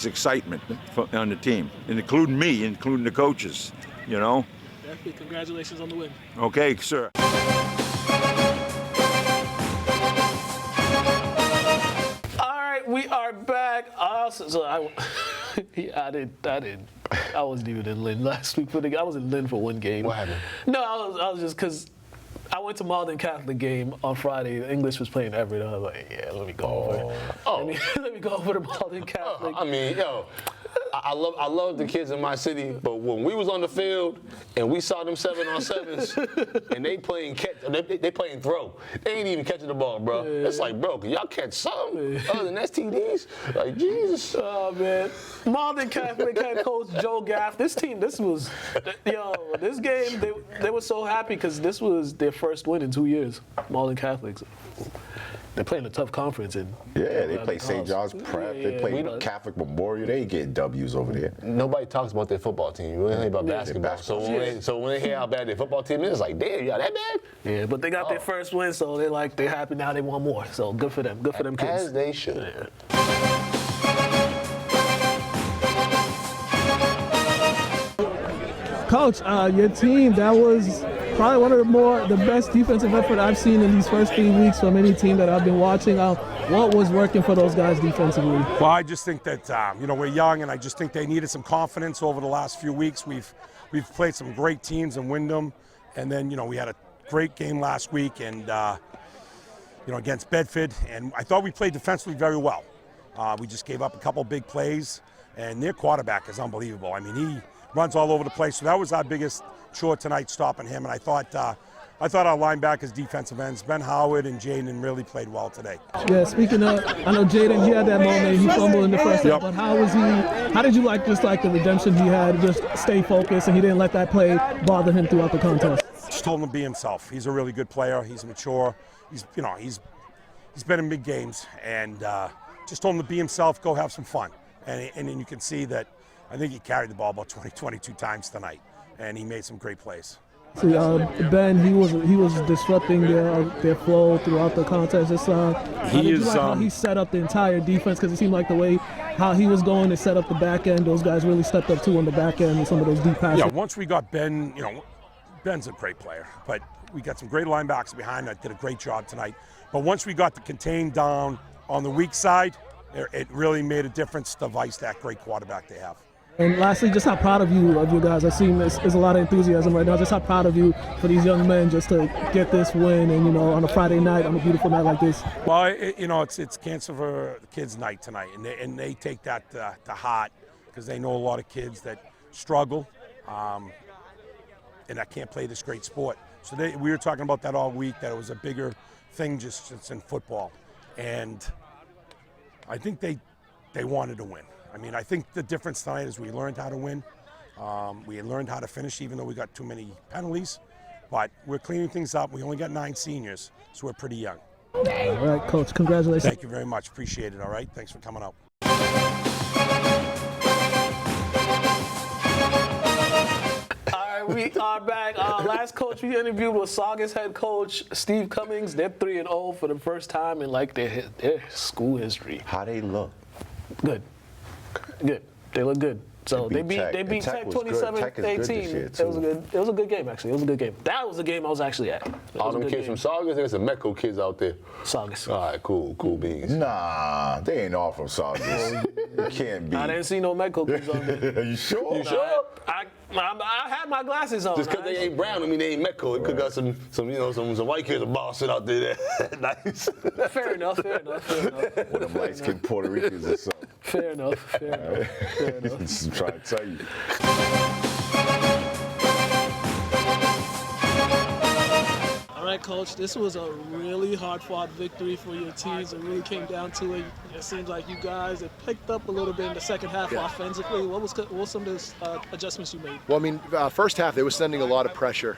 excitement on the team, and including me, including the coaches, Definitely. Congratulations on the win. Okay, sir. All right, we are back. I wasn't even in Lynn last week. I was in Lynn for one game. What happened? No, I was just because I went to Malden Catholic game on Friday. English was playing Everett. I was like, yeah, let me go over. Let me go over to Malden Catholic. I mean, yo, I love the kids in my city, but when we was on the field and we saw them 7-on-7s and they playing throw, they ain't even catching the ball, bro. Yeah. It's like, bro, can y'all catch something other than STDs? Like, Jesus. Oh man, Malden Catholic head coach Joe Gaff. This game, they were so happy because this was their first win in 2 years. Malden Catholics. They're playing a tough conference. They play St. John's Prep. They play Catholic Memorial. They get W's over there. Nobody talks about their football team. You really think about basketball. So when they hear how bad their football team is, it's like, damn, y'all that bad? Yeah, but they got their first win, so they're happy now. They want more. So good for them. Good for them kids. As they should. Yeah. Coach, your team, that was probably one of the best defensive effort I've seen in these first 3 weeks from any team that I've been watching. What was working for those guys defensively? Well, I just think that we're young, and I just think they needed some confidence over the last few weeks. We've played some great teams in Wyndham, and then we had a great game last week, and against Bedford, and I thought we played defensively very well. We just gave up a couple big plays, and their quarterback is unbelievable. I mean, he runs all over the place. So that was our biggest chore tonight, stopping him. And I thought our linebackers, defensive ends, Ben Howard and Jaden really played well today. Yeah, speaking of, I know Jaden, he had that moment, he fumbled in the first half, but how did you like the redemption he had, just stay focused and he didn't let that play bother him throughout the contest? Just told him to be himself. He's a really good player. He's mature. He's been in big games, and just told him to be himself, go have some fun. And then you can see that I think he carried the ball about 22 times tonight, and he made some great plays. See, Ben, he was disrupting their flow throughout the contest. How he set up the entire defense, because it seemed like the way how he was going to set up the back end, those guys really stepped up too on the back end and some of those deep passes. Yeah, once we got Ben, Ben's a great player, but we got some great linebackers behind that did a great job tonight. But once we got the contain down on the weak side, it really made a difference to vice that great quarterback they have. And lastly, just how proud of you guys. I've seen there's a lot of enthusiasm right now. Just how proud of you for these young men just to get this win and, on a Friday night, on a beautiful night like this. Well, it's Cancer for the Kids night tonight, and they take that to heart because they know a lot of kids that struggle and that can't play this great sport. So we were talking about that all week, that it was a bigger thing just in football. And I think they wanted to win. I mean, I think the difference tonight is we learned how to win. We learned how to finish, even though we got too many penalties. But we're cleaning things up. We only got 9 seniors, so we're pretty young. All right, Coach, congratulations. Thank you very much. Appreciate it, all right? Thanks for coming out. We are back. Last coach we interviewed was Saugus head coach Steve Cummings. They're 3-0 for the first time in their school history. How they look? Good. They look good. So they beat Tech 27-18. It was a good game, actually. It was a good game. That was the game I was actually at. All them kids from Saugus, there's some Metco kids out there. Saugus. All right, cool beans. Nah, they ain't all from Saugus. You can't be. I didn't see no Metco kids on there. Are you sure? You sure? I had my glasses on. Just because they ain't brown, I mean they ain't Metco. It could got some white kids bossing out there. Nice. Fair enough. One of them light-skinned Puerto Ricans or something. Fair enough. I'm trying to tell you. All right, Coach, this was a really hard-fought victory for your teams. It really came down to it. It seems like you guys have picked up a little bit in the second half offensively. What were some of the adjustments you made? Well, I mean, first half they were sending a lot of pressure.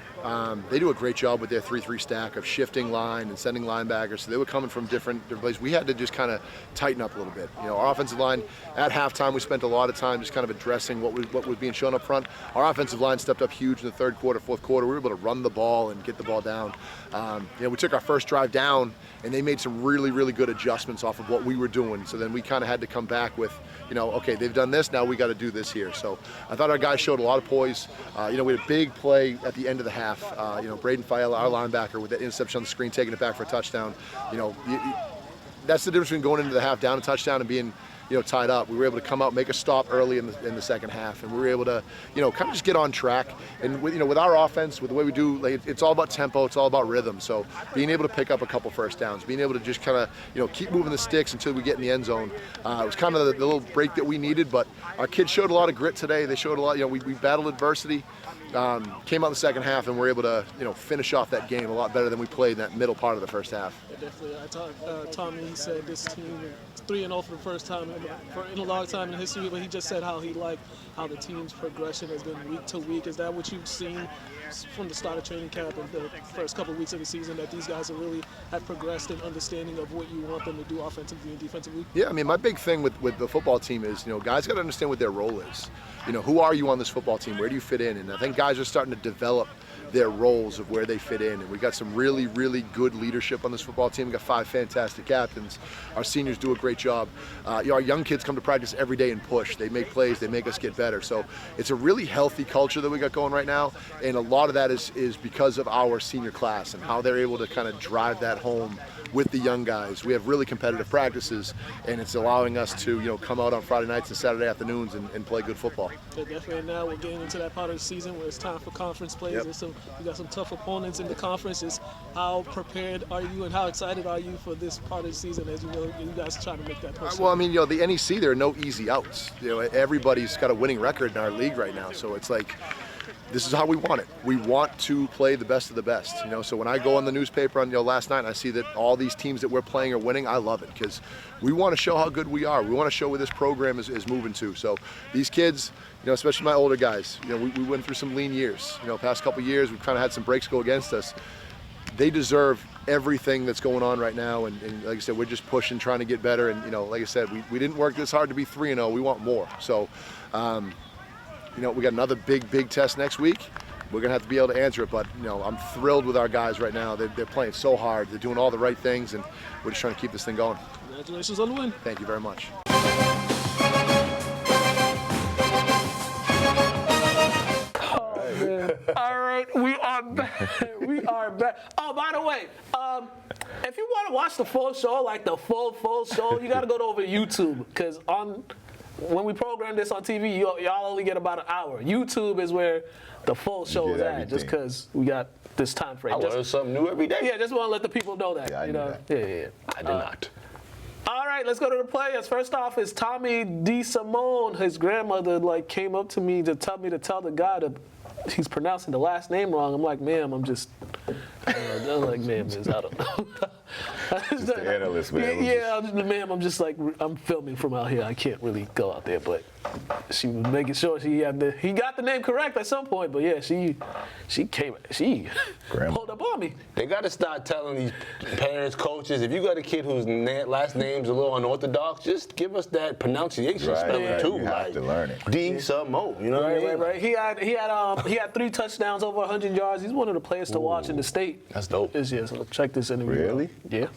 They do a great job with their 3-3 stack of shifting line and sending linebackers. So they were coming from different places. We had to just kind of tighten up a little bit. Our offensive line at halftime, we spent a lot of time just kind of addressing what was being shown up front. Our offensive line stepped up huge in the third quarter, fourth quarter. We were able to run the ball and get the ball down. We took our first drive down, and they made some really, really good adjustments off of what we were doing. So then we kind of had to come back with, okay, they've done this, now we got to do this here. So I thought our guys showed a lot of poise. We had a big play at the end of the half. Braden Fiala, our linebacker, with that interception on the screen, taking it back for a touchdown. That's the difference between going into the half down a touchdown and being tied up. We were able to come out, make a stop early in the second half, and we were able to, kind of just get on track. And with our offense, with the way we do, it's all about tempo, it's all about rhythm. So being able to pick up a couple first downs, being able to just kind of, keep moving the sticks until we get in the end zone. It was kind of the little break that we needed, but our kids showed a lot of grit today. They showed a lot, we battled adversity. Came out in the second half and were able to, finish off that game a lot better than we played in that middle part of the first half. Yeah, definitely. I talked Tommy. He said this team is 3-0 for the first time in a long time in history. But he just said how he liked how the team's progression has been week to week. Is that what you've seen from the start of training camp and the first couple of weeks of the season, that these guys have progressed in understanding of what you want them to do offensively and defensively? Yeah, I mean, my big thing with the football team is, guys got to understand what their role is. Who are you on this football team? Where do you fit in? And I think guys are starting to develop their roles of where they fit in. And we got some really, really good leadership on this football team. We got 5 fantastic captains. Our seniors do a great job. Our young kids come to practice every day and push. They make plays. They make us get better. So it's a really healthy culture that we got going right now. And a lot of that is because of our senior class and how they're able to kind of drive that home with the young guys. We have really competitive practices, and it's allowing us to, come out on Friday nights and Saturday afternoons and play good football. Yeah, definitely. Now we're getting into that part of the season where it's time for conference plays. Yep. We got some tough opponents in the conferences. How prepared are you, and how excited are you for this part of the season as you guys try to make that push? Well, I mean, the NEC, there are no easy outs. Everybody's got a winning record in our league right now, so it's like, this is how we want it. We want to play the best of the best, So when I go on the newspaper on last night and I see that all these teams that we're playing are winning, I love it because we want to show how good we are. We want to show where this program is moving to. So these kids, especially my older guys, we went through some lean years. Past couple years, we've kind of had some breaks go against us. They deserve everything that's going on right now, and like I said, we're just pushing, trying to get better. And like I said, we didn't work this hard to be 3-0. We want more. So. We got another big test next week. We're going to have to be able to answer it, but, I'm thrilled with our guys right now. They're playing so hard. They're doing all the right things, and we're just trying to keep this thing going. Congratulations on the win. Thank you very much. Oh, man. All right, we are back. We are back. Oh, by the way, if you want to watch the full show, like the full show, you got to go over to YouTube, because when we program this on TV, y'all only get about an hour. YouTube is where the full show is at, just because we got this time frame. I learn something new every day. Yeah, just want to let the people know that. Yeah, I knew that. Yeah. I did not. All right, let's go to the players. First off is Tommy DeSimone. His grandmother came up to me to tell the guy that he's pronouncing the last name wrong. I'm like, ma'am, I'm just. I'm like, ma'am, I don't know. Just the analyst, man. Yeah, ma'am, I'm just I'm filming from out here. I can't really go out there, but she was making sure he got the name correct at some point. But yeah, she pulled up on me. They got to start telling these parents, coaches, if you got a kid whose last name's a little unorthodox, just give us that pronunciation spelling too. You have to learn it. DeSimone, you know what I mean? Right. He had 3 touchdowns, over 100 yards. He's one of the players to watch in the state. That's dope. This year. So check this interview. Really? Yeah.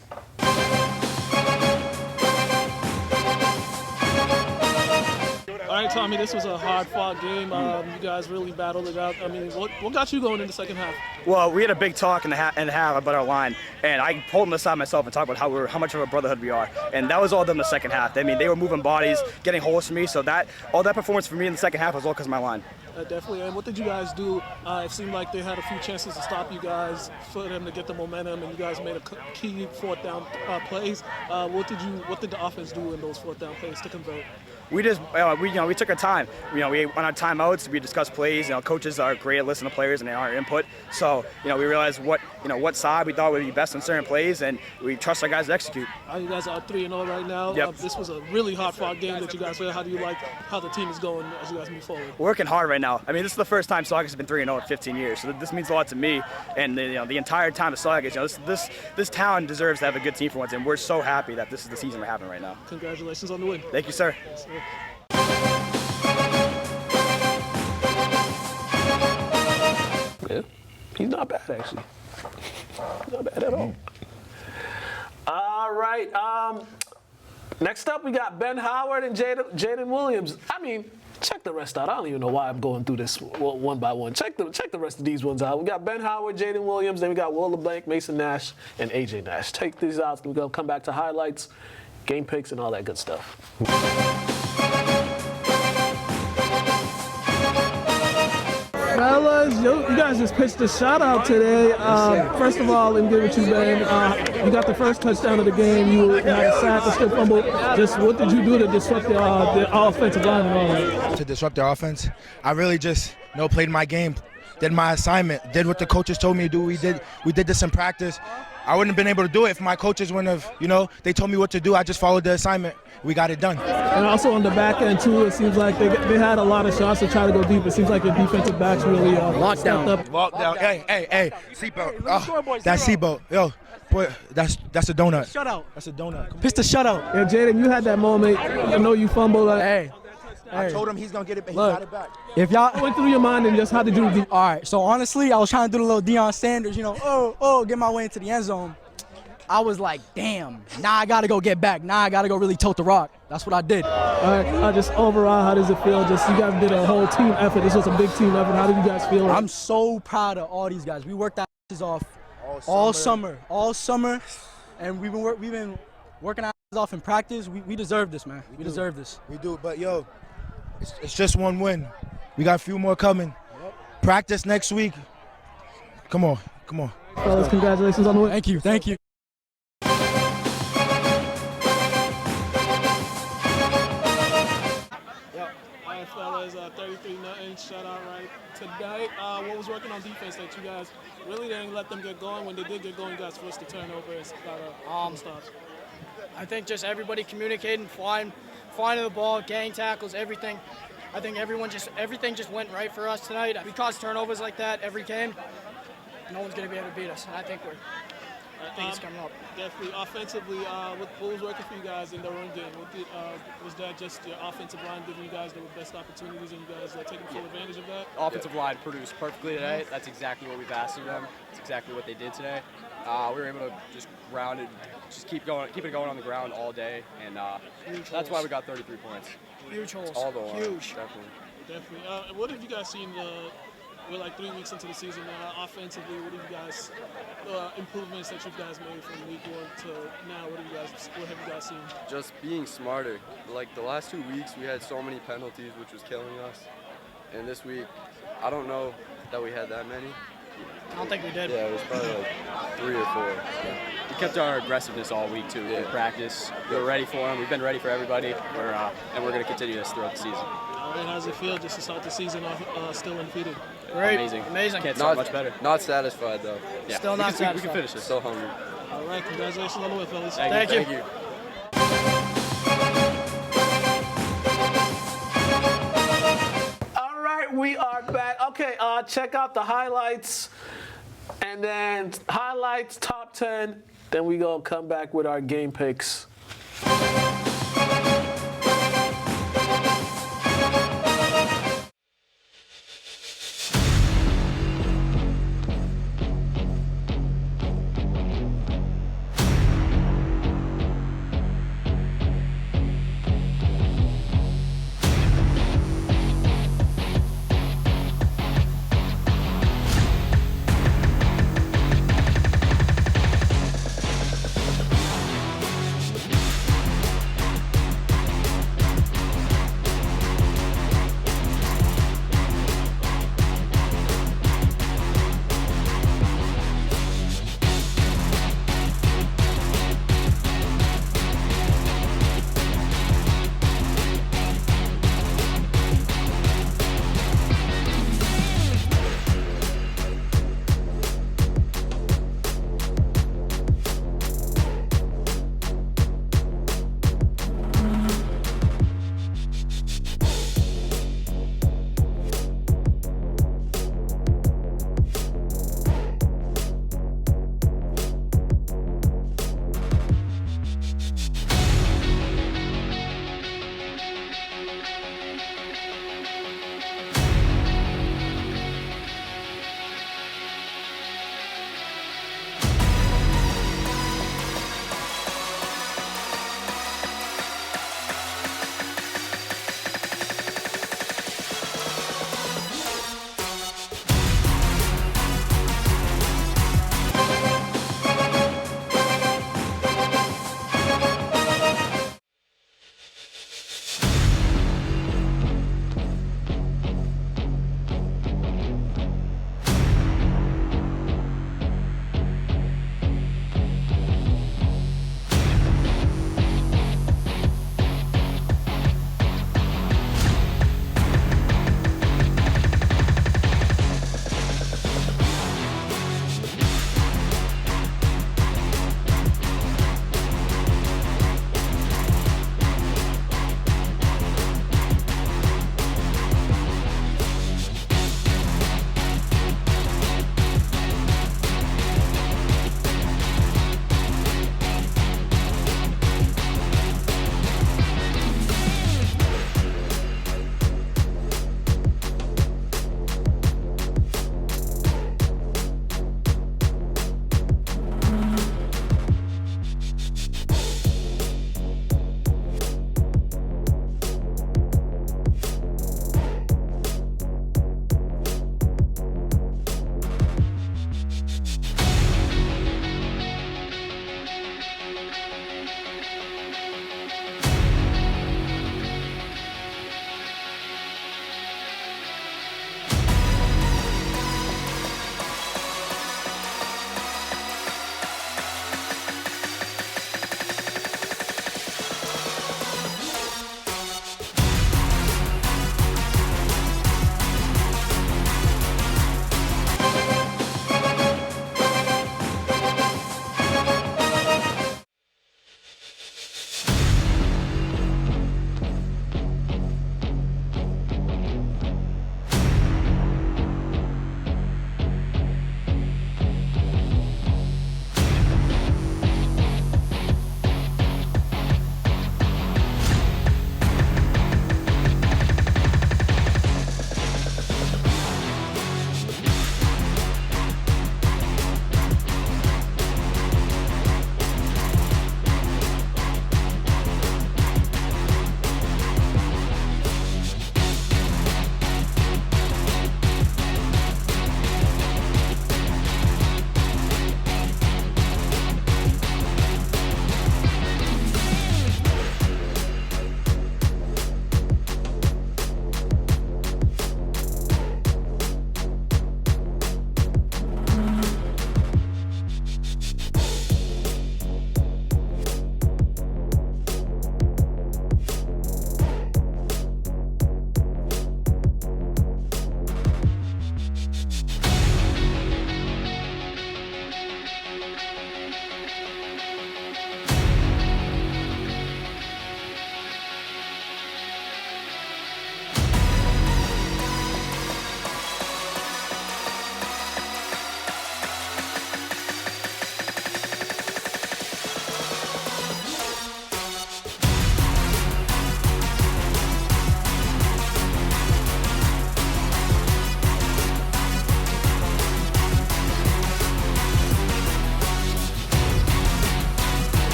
All right, Tommy, this was a hard-fought game. You guys really battled it out. I mean, what got you going in the second half? Well, we had a big talk in the half about our line, and I pulled them aside myself and talked about how much of a brotherhood we are, and that was all done in the second half. I mean, they were moving bodies, getting holes for me, so all that performance for me in the second half was all because of my line. Definitely. And what did you guys do? It seemed like they had a few chances to stop you guys, for them to get the momentum, and you guys made a key 4th down plays. What did the offense do in those 4th down plays to convert? We just we took our time. We went on timeouts. We discussed plays. Coaches are great at listening to players and our input. So we realized what side we thought would be best on certain plays, and we trust our guys to execute. You guys are 3-0 right now. Yep. This was a really hard-fought game that you guys played. How do you like how the team is going as you guys move forward? We're working hard right now. I mean, this is the first time Saugus has been 3-0 in 15 years. So this means a lot to me, and the entire time of Saugus. This town deserves to have a good team for once, and we're so happy that this is the season we're having right now. Congratulations on the win. Thank you, sir. Yes, sir. Yeah, he's not bad actually. Not bad at all. All right. Next up, we got Ben Howard and Jaden Williams. I mean, check the rest out. I don't even know why I'm going through this one by one. Check the rest of these ones out. We got Ben Howard, Jaden Williams, then we got Will LeBlanc, Mason Nash, and AJ Nash. Take these out. We're gonna come back to highlights game picks, and all that good stuff. Fellas, you guys just pitched a shout out today. First of all, let me get with you, Ben. You got the first touchdown of the game. You had a sack, a strip fumble. Just what did you do to disrupt the offensive line and all that? To disrupt their offense, I really just played my game, did my assignment, did what the coaches told me to do. We did this in practice. I wouldn't have been able to do it if my coaches wouldn't have, they told me what to do. I just followed the assignment. We got it done. And also on the back end, too, it seems like they had a lot of shots to try to go deep. It seems like your defensive backs really stepped up. Lockdown. Hey. Seatbelt. Oh, that seatbelt. Yo, boy, that's a donut. Shutout. That's a donut. Pitch the shutout. Yeah, Jaden, you had that moment. I know you fumbled. Hey. I told him he's going to get it, but he got it back. If y'all went through your mind and just how did you do? All right, so honestly, I was trying to do the little Deion Sanders, get my way into the end zone. I was like, damn, now I got to go get back. Now I got to go really tote the rock. That's what I did. All right, just overall, how does it feel? Just you guys did a whole team effort. This was a big team effort. How did you guys feel? I'm so proud of all these guys. We worked our asses off all summer, and we've been working our asses off in practice. We deserve this, man. We deserve this. We do, but yo, it's just one win. We got a few more coming. Practice next week. Come on. Fellas, congratulations on the win. Thank you. Fellas, 33-0 shutout right today. What was working on defense that you guys really didn't let them get going? When they did get going, you guys forced the turnovers, got stops. I think just everybody communicating, flying the ball, gang tackles, everything. I think everything just went right for us tonight. We caused turnovers like that every game. No one's going to be able to beat us, and I think it's coming up. Definitely. Offensively, what was working for you guys in the run game? Was that just your offensive line giving you guys the best opportunities and you guys taking full advantage of that? Offensive line produced perfectly today. That's exactly what we've asked of them. That's exactly what they did today. We were able to just ground it, just keep it going on the ground all day, and that's why we got 33 points. Huge holes. All the line. Huge. Definitely. What have you guys seen? We're like 3 weeks into the season now. Offensively, what have you guys improvements that you guys made from week 1 to now? What have you guys seen? Just being smarter. Like the last 2 weeks, we had so many penalties, which was killing us. And this week, I don't know that we had that many. I don't think we did. Yeah, it was probably like 3 or 4. Yeah. We kept our aggressiveness all week too. In practice, we were ready for them. We've been ready for everybody. And we're going to continue this throughout the season. And how does it feel just to start the season off still undefeated? Great. Amazing. Can't start much better. Not satisfied though. Yeah. Still not satisfied. We can finish it. Still hungry. All right, congratulations on the win, fellas. Thank you. Thank you. All right, we are back. Okay, check out the highlights, and then highlights, top 10. Then we gonna come back with our game picks.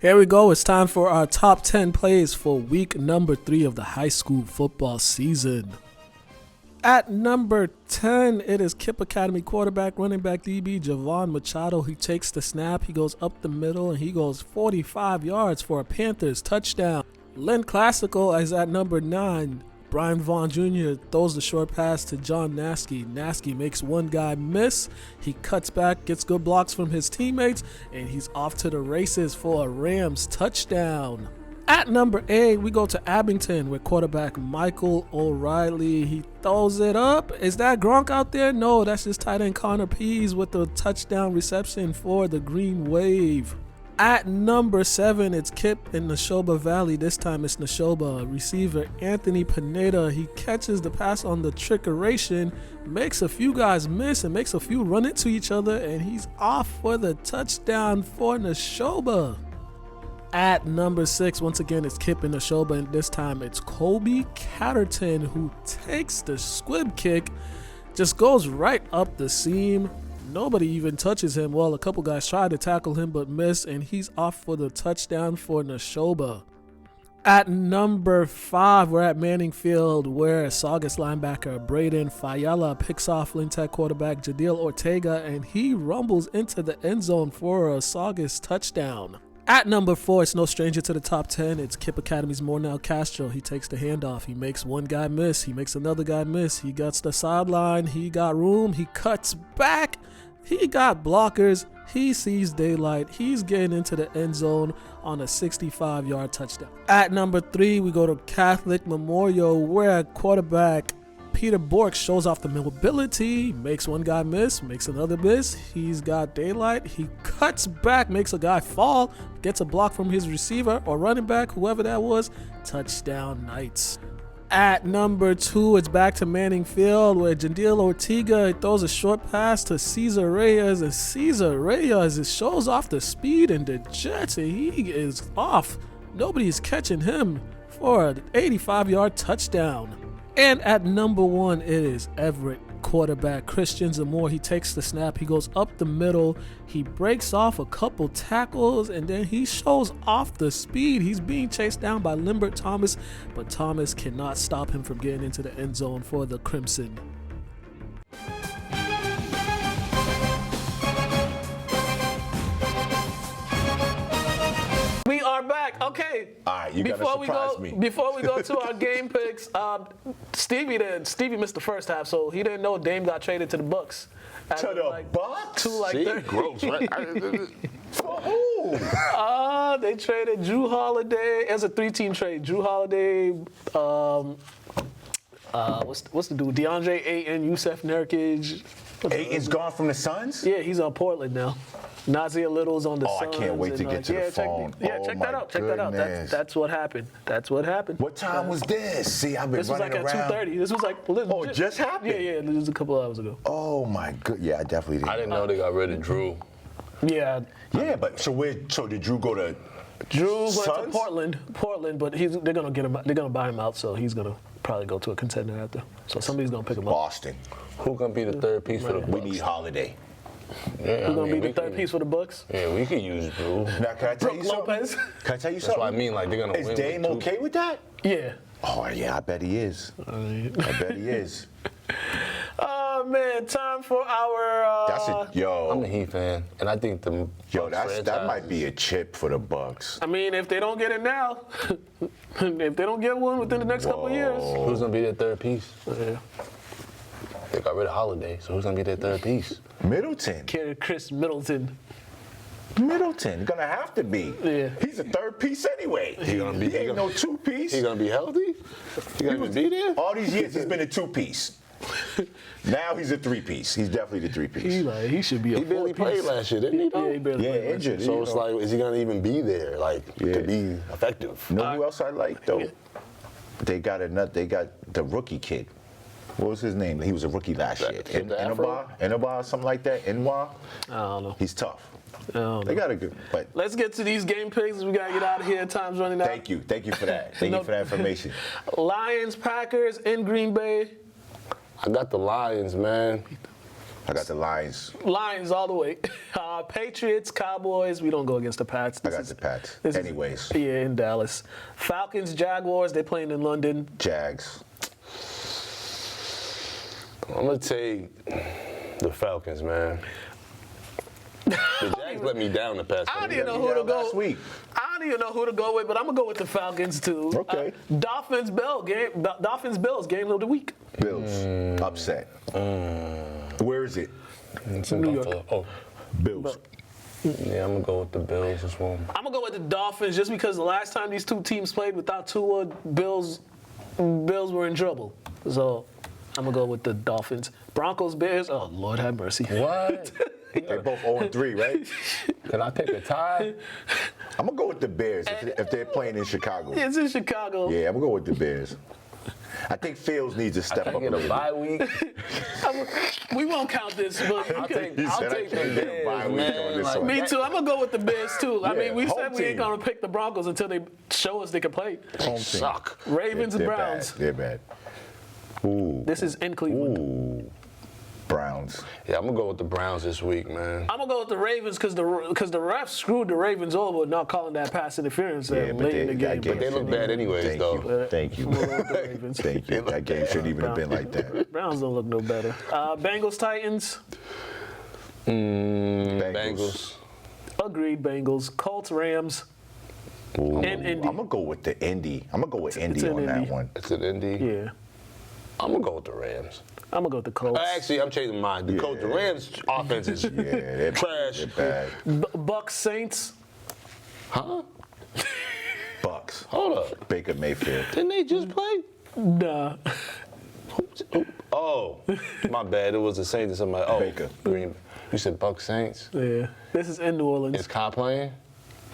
Here we go. It's time for our top 10 plays for week number 3 of the high school football season. At number 10, it is Kip Academy quarterback, running back DB Javon Machado. He takes the snap, he goes up the middle, and he goes 45 yards for a Panthers touchdown. Lynn Classical is at number 9. Brian Vaughn Jr. throws the short pass to John Naskey. Naskey makes one guy miss. He cuts back, gets good blocks from his teammates, and he's off to the races for a Rams touchdown. At number 8, we go to Abington with quarterback Michael O'Reilly. He throws it up. Is that Gronk out there? No, that's just tight end Connor Pease with the touchdown reception for the Green Wave. At number 7, it's Kip in Neshoba Valley. This time it's Neshoba. Receiver Anthony Pineda. He catches the pass on the trickeration, makes a few guys miss and makes a few run into each other, and he's off for the touchdown for Neshoba. At number 6, once again, it's Kip in Neshoba, and this time it's Kobe Catterton who takes the squib kick, just goes right up the seam. Nobody even touches him. Well, a couple guys tried to tackle him but missed, and he's off for the touchdown for Neshoba. At number 5, we're at Manning Field, where Saugus linebacker Braden Fayala picks off Lynn Tech quarterback Jadil Ortega, and he rumbles into the end zone for a Saugus touchdown. At number 4, it's no stranger to the top 10. It's Kip Academy's Mornell Castro. He takes the handoff. He makes one guy miss. He makes another guy miss. He gets the sideline. He got room. He cuts back. He got blockers. He sees daylight. He's getting into the end zone on a 65-yard touchdown. At number 3, we go to Catholic Memorial, where quarterback Peter Bork shows off the mobility, makes one guy miss, makes another miss. He's got daylight. He cuts back, makes a guy fall, gets a block from his receiver or running back, whoever that was. Touchdown Knights. At number 2, it's back to Manning Field, where Jadil Ortega throws a short pass to Cesar Reyes, and Cesar Reyes shows off the speed and the jets, and he is off. Nobody's catching him for an 85-yard touchdown. And at number 1, it is Everett quarterback Christian Zamore. He takes the snap, he goes up the middle, he breaks off a couple tackles, and then he shows off the speed. He's being chased down by Limbert Thomas, but Thomas cannot stop him from getting into the end zone for the Crimson. We are back. Okay. All right, you gotta surprise me. Before we go to our game picks, Stevie missed the first half, so he didn't know Dame got traded to the Bucks. To the Bucks? See, 30. gross, right? For who? They traded Drew Holiday. It was a 3-team trade. Drew Holiday, what's the dude? DeAndre Ayton, Yusef Nurkic. Ayton's gone from the Suns? Yeah, he's on Portland now. Nazir Little's on the Suns. I can't wait to get to the phone. Check that out. Check that out. That's what happened. That's what happened. What time was this? See, I've been running around. This was like at 2:30. This was like it just happened? Yeah, this was a couple hours ago. Oh my good. Yeah, I definitely didn't. I didn't know they got rid of Drew. Yeah. Yeah, but so did Drew go to Drew went Suns? to Portland, but they're gonna get him. They're gonna buy him out, so he's gonna probably go to a contender after. So somebody's gonna pick him up. Boston. Who gonna be the third piece for the Bucks? We need Holiday. Yeah, Who's gonna be the third piece for the Bucks? Yeah, we could use Drew. Now, can I tell you something? Lopez. Can I tell you That's something? what I mean. Like they're gonna Is win. Dame with okay with that? Yeah. Oh yeah, I bet he is. I bet he is. Oh man, time for our. That's it, yo. I'm a Heat fan, and I think the that might be a chip for the Bucks. I mean, if they don't get it now, if they don't get one within the next couple of years, who's gonna be their third piece? Yeah. They got rid of Holiday, so who's gonna be their third piece? Middleton. Chris Middleton. Middleton gonna have to be. Yeah. He's a third piece anyway. He ain't no two piece. He gonna be healthy? He gonna be there? All these years he's been a two piece. Now he's a three piece. He's definitely the three piece. He should be a He barely 4-piece. played last year, didn't he? Though? Yeah, he barely played. Injured. So it's like, is he gonna even be there, like, to be effective? You know who else I like though? They got the rookie kid. What was his name? He was a rookie last year. Inaba, something like that. Inwa. I don't know. He's tough. They got a good. But let's get to these game picks. We gotta get out of here. Time's running out. Thank you for that. Thank you for that information. Lions, Packers in Green Bay. I got the Lions, man. I got the Lions. Lions all the way. Patriots, Cowboys. We don't go against the Pats. I got the Pats. Anyways. Yeah, in Dallas. Falcons, Jaguars. They're playing in London. Jags. I'm gonna take the Falcons, man. The Jags let me down the past. I don't even know who to go. Last week. I don't even know who to go with, but I'm gonna go with the Falcons too. Okay. Dolphins, Bills game of the week. Bills. Upset. Where is it? It's in New Buffalo. York. Oh, Bills. yeah, I'm gonna go with the Bills as well. I'm gonna go with the Dolphins just because the last time these two teams played without Tua, Bills were in trouble. So I'm gonna go with the Dolphins. Broncos, Bears. Oh Lord have mercy. What? They're both 0-3, right? Can I pick a tie? I'm gonna go with the Bears if they're playing in Chicago. It's in Chicago. Yeah, I'm gonna go with the Bears. I think Fields needs to step up a Get little a bye week. We won't count this, but I'll take the bit. Bears, man. me too. I'm gonna go with the Bears too. I mean, we home said we ain't team. gonna pick the Broncos until they show us they can play. Home team. Suck. Ravens and They're Browns. Bad. They're bad. Ooh. This is in Cleveland. Ooh. Browns. Yeah, I'm gonna go with the Browns this week, man. I'm gonna go with the Ravens because the refs screwed the Ravens over not calling that pass interference late in the game. But they look bad anyways, though. Thank you. Thank you. That game shouldn't even have been like that. Browns don't look no better. Bengals, Titans. Bengals. Agreed, Bengals. Colts, Rams. Ooh. And Indy. I'm gonna go with the Indy. I'm gonna go with Indy an on that Indy. one. It's an Indy. Yeah. I'm gonna go with the Rams. I'm gonna go with the Colts. Actually, I'm changing mine. The coach, the Rams' offense is they're trash. They're bad. Bucks, Saints. Huh? Bucks. Hold up. Baker Mayfield. Didn't they just play? Nah. Oh, my bad. It was the Saints and somebody. Oh, Baker. Green. You said Bucks Saints. Yeah. This is in New Orleans. Is Cobb playing?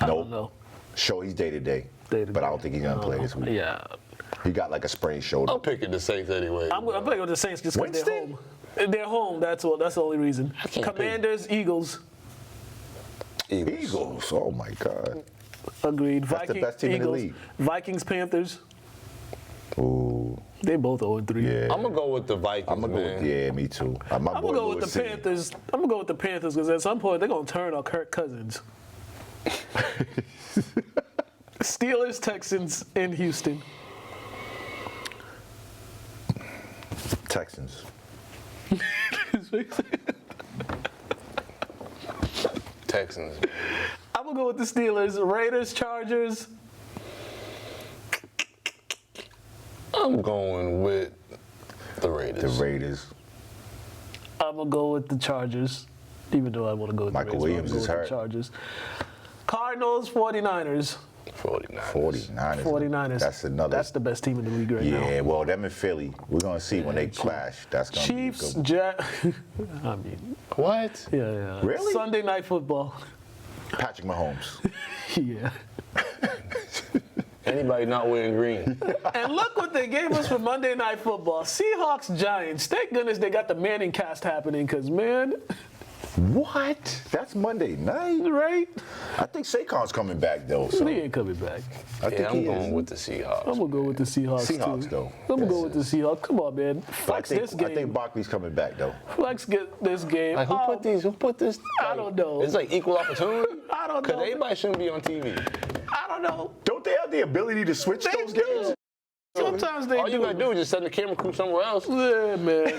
I don't know. Sure, he's day to day. But I don't think he's gonna play this week. Yeah. He got like a sprained shoulder. I'm picking the Saints anyway. I'm playing with the Saints just because they're Winston? home. They're home. That's all. That's the only reason. can't Commanders, Eagles. Eagles. Oh my God. Agreed. That's the Vikings, best team in the Eagles. league. Vikings, Panthers. Ooh. They both 0-3. Yeah. I'm gonna go with the Vikings. I'm gonna go with me too. I'm gonna go with the Panthers. I'm gonna go with the Panthers because at some point they're gonna turn on Kirk Cousins. Steelers, Texans in Houston. Texans. Texans. I'm gonna go with the Steelers. Raiders, Chargers. I'm going with the Raiders. The Raiders. I'm gonna go with the Chargers, even though I want to go with Michael the Raiders. Williams I'm is gonna go hurt. with the Chargers. Cardinals, 49ers. 49ers. That's another. That's the best team in the league right now. Yeah, well, them in Philly. We're gonna see when they clash. That's gonna Chiefs, be a good I mean, what? Yeah. Really? Sunday Night Football. Patrick Mahomes. Yeah. Anybody not wearing green? And look what they gave us for Monday Night Football. Seahawks, Giants. Thank goodness they got the Manning cast happening, because, man. What? That's Monday night, right? I think Saquon's coming back though. So. He ain't coming back. I think I'm he going is. with the Seahawks. I'm gonna go with the Seahawks. Seahawks too. though. I'm gonna go with the Seahawks. Come on, man. Flex this game. I think Barkley's coming back though. Flex get this game. Like, who put this? I don't know. It's like equal opportunity. I don't know. Because everybody shouldn't be on TV. I don't know. Don't they have the ability to switch those games? Sometimes they All you gotta do is just send the camera crew somewhere else. Yeah, man.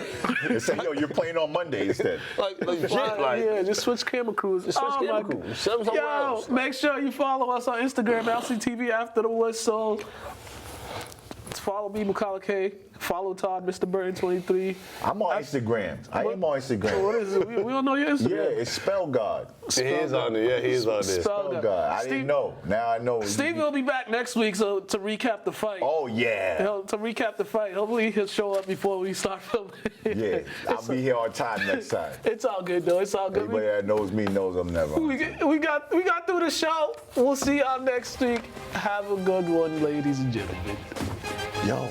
And say, yo, you're playing on Monday instead. like shit, like. Yeah, just switch camera crews. Just switch camera crews. Send them somewhere else. Make sure you follow us on Instagram, LCTV After the Whistle. Follow me, Mukala K. Follow Todd, Mr. Burton 23. I'm on Instagram. I am on Instagram. What is it? We don't know your Instagram. Yeah, it's Spell God. He is on there. Yeah, he is on there. Spell God. I didn't know. Now I know. Steve will be back next week, so to recap the fight. Oh yeah. To recap the fight. Hopefully he'll show up before we start filming. Yeah, I'll be here on time next time. It's all good though. It's all good. Anybody that knows me knows I'm never. We got through the show. We'll see y'all next week. Have a good one, ladies and gentlemen. Yo.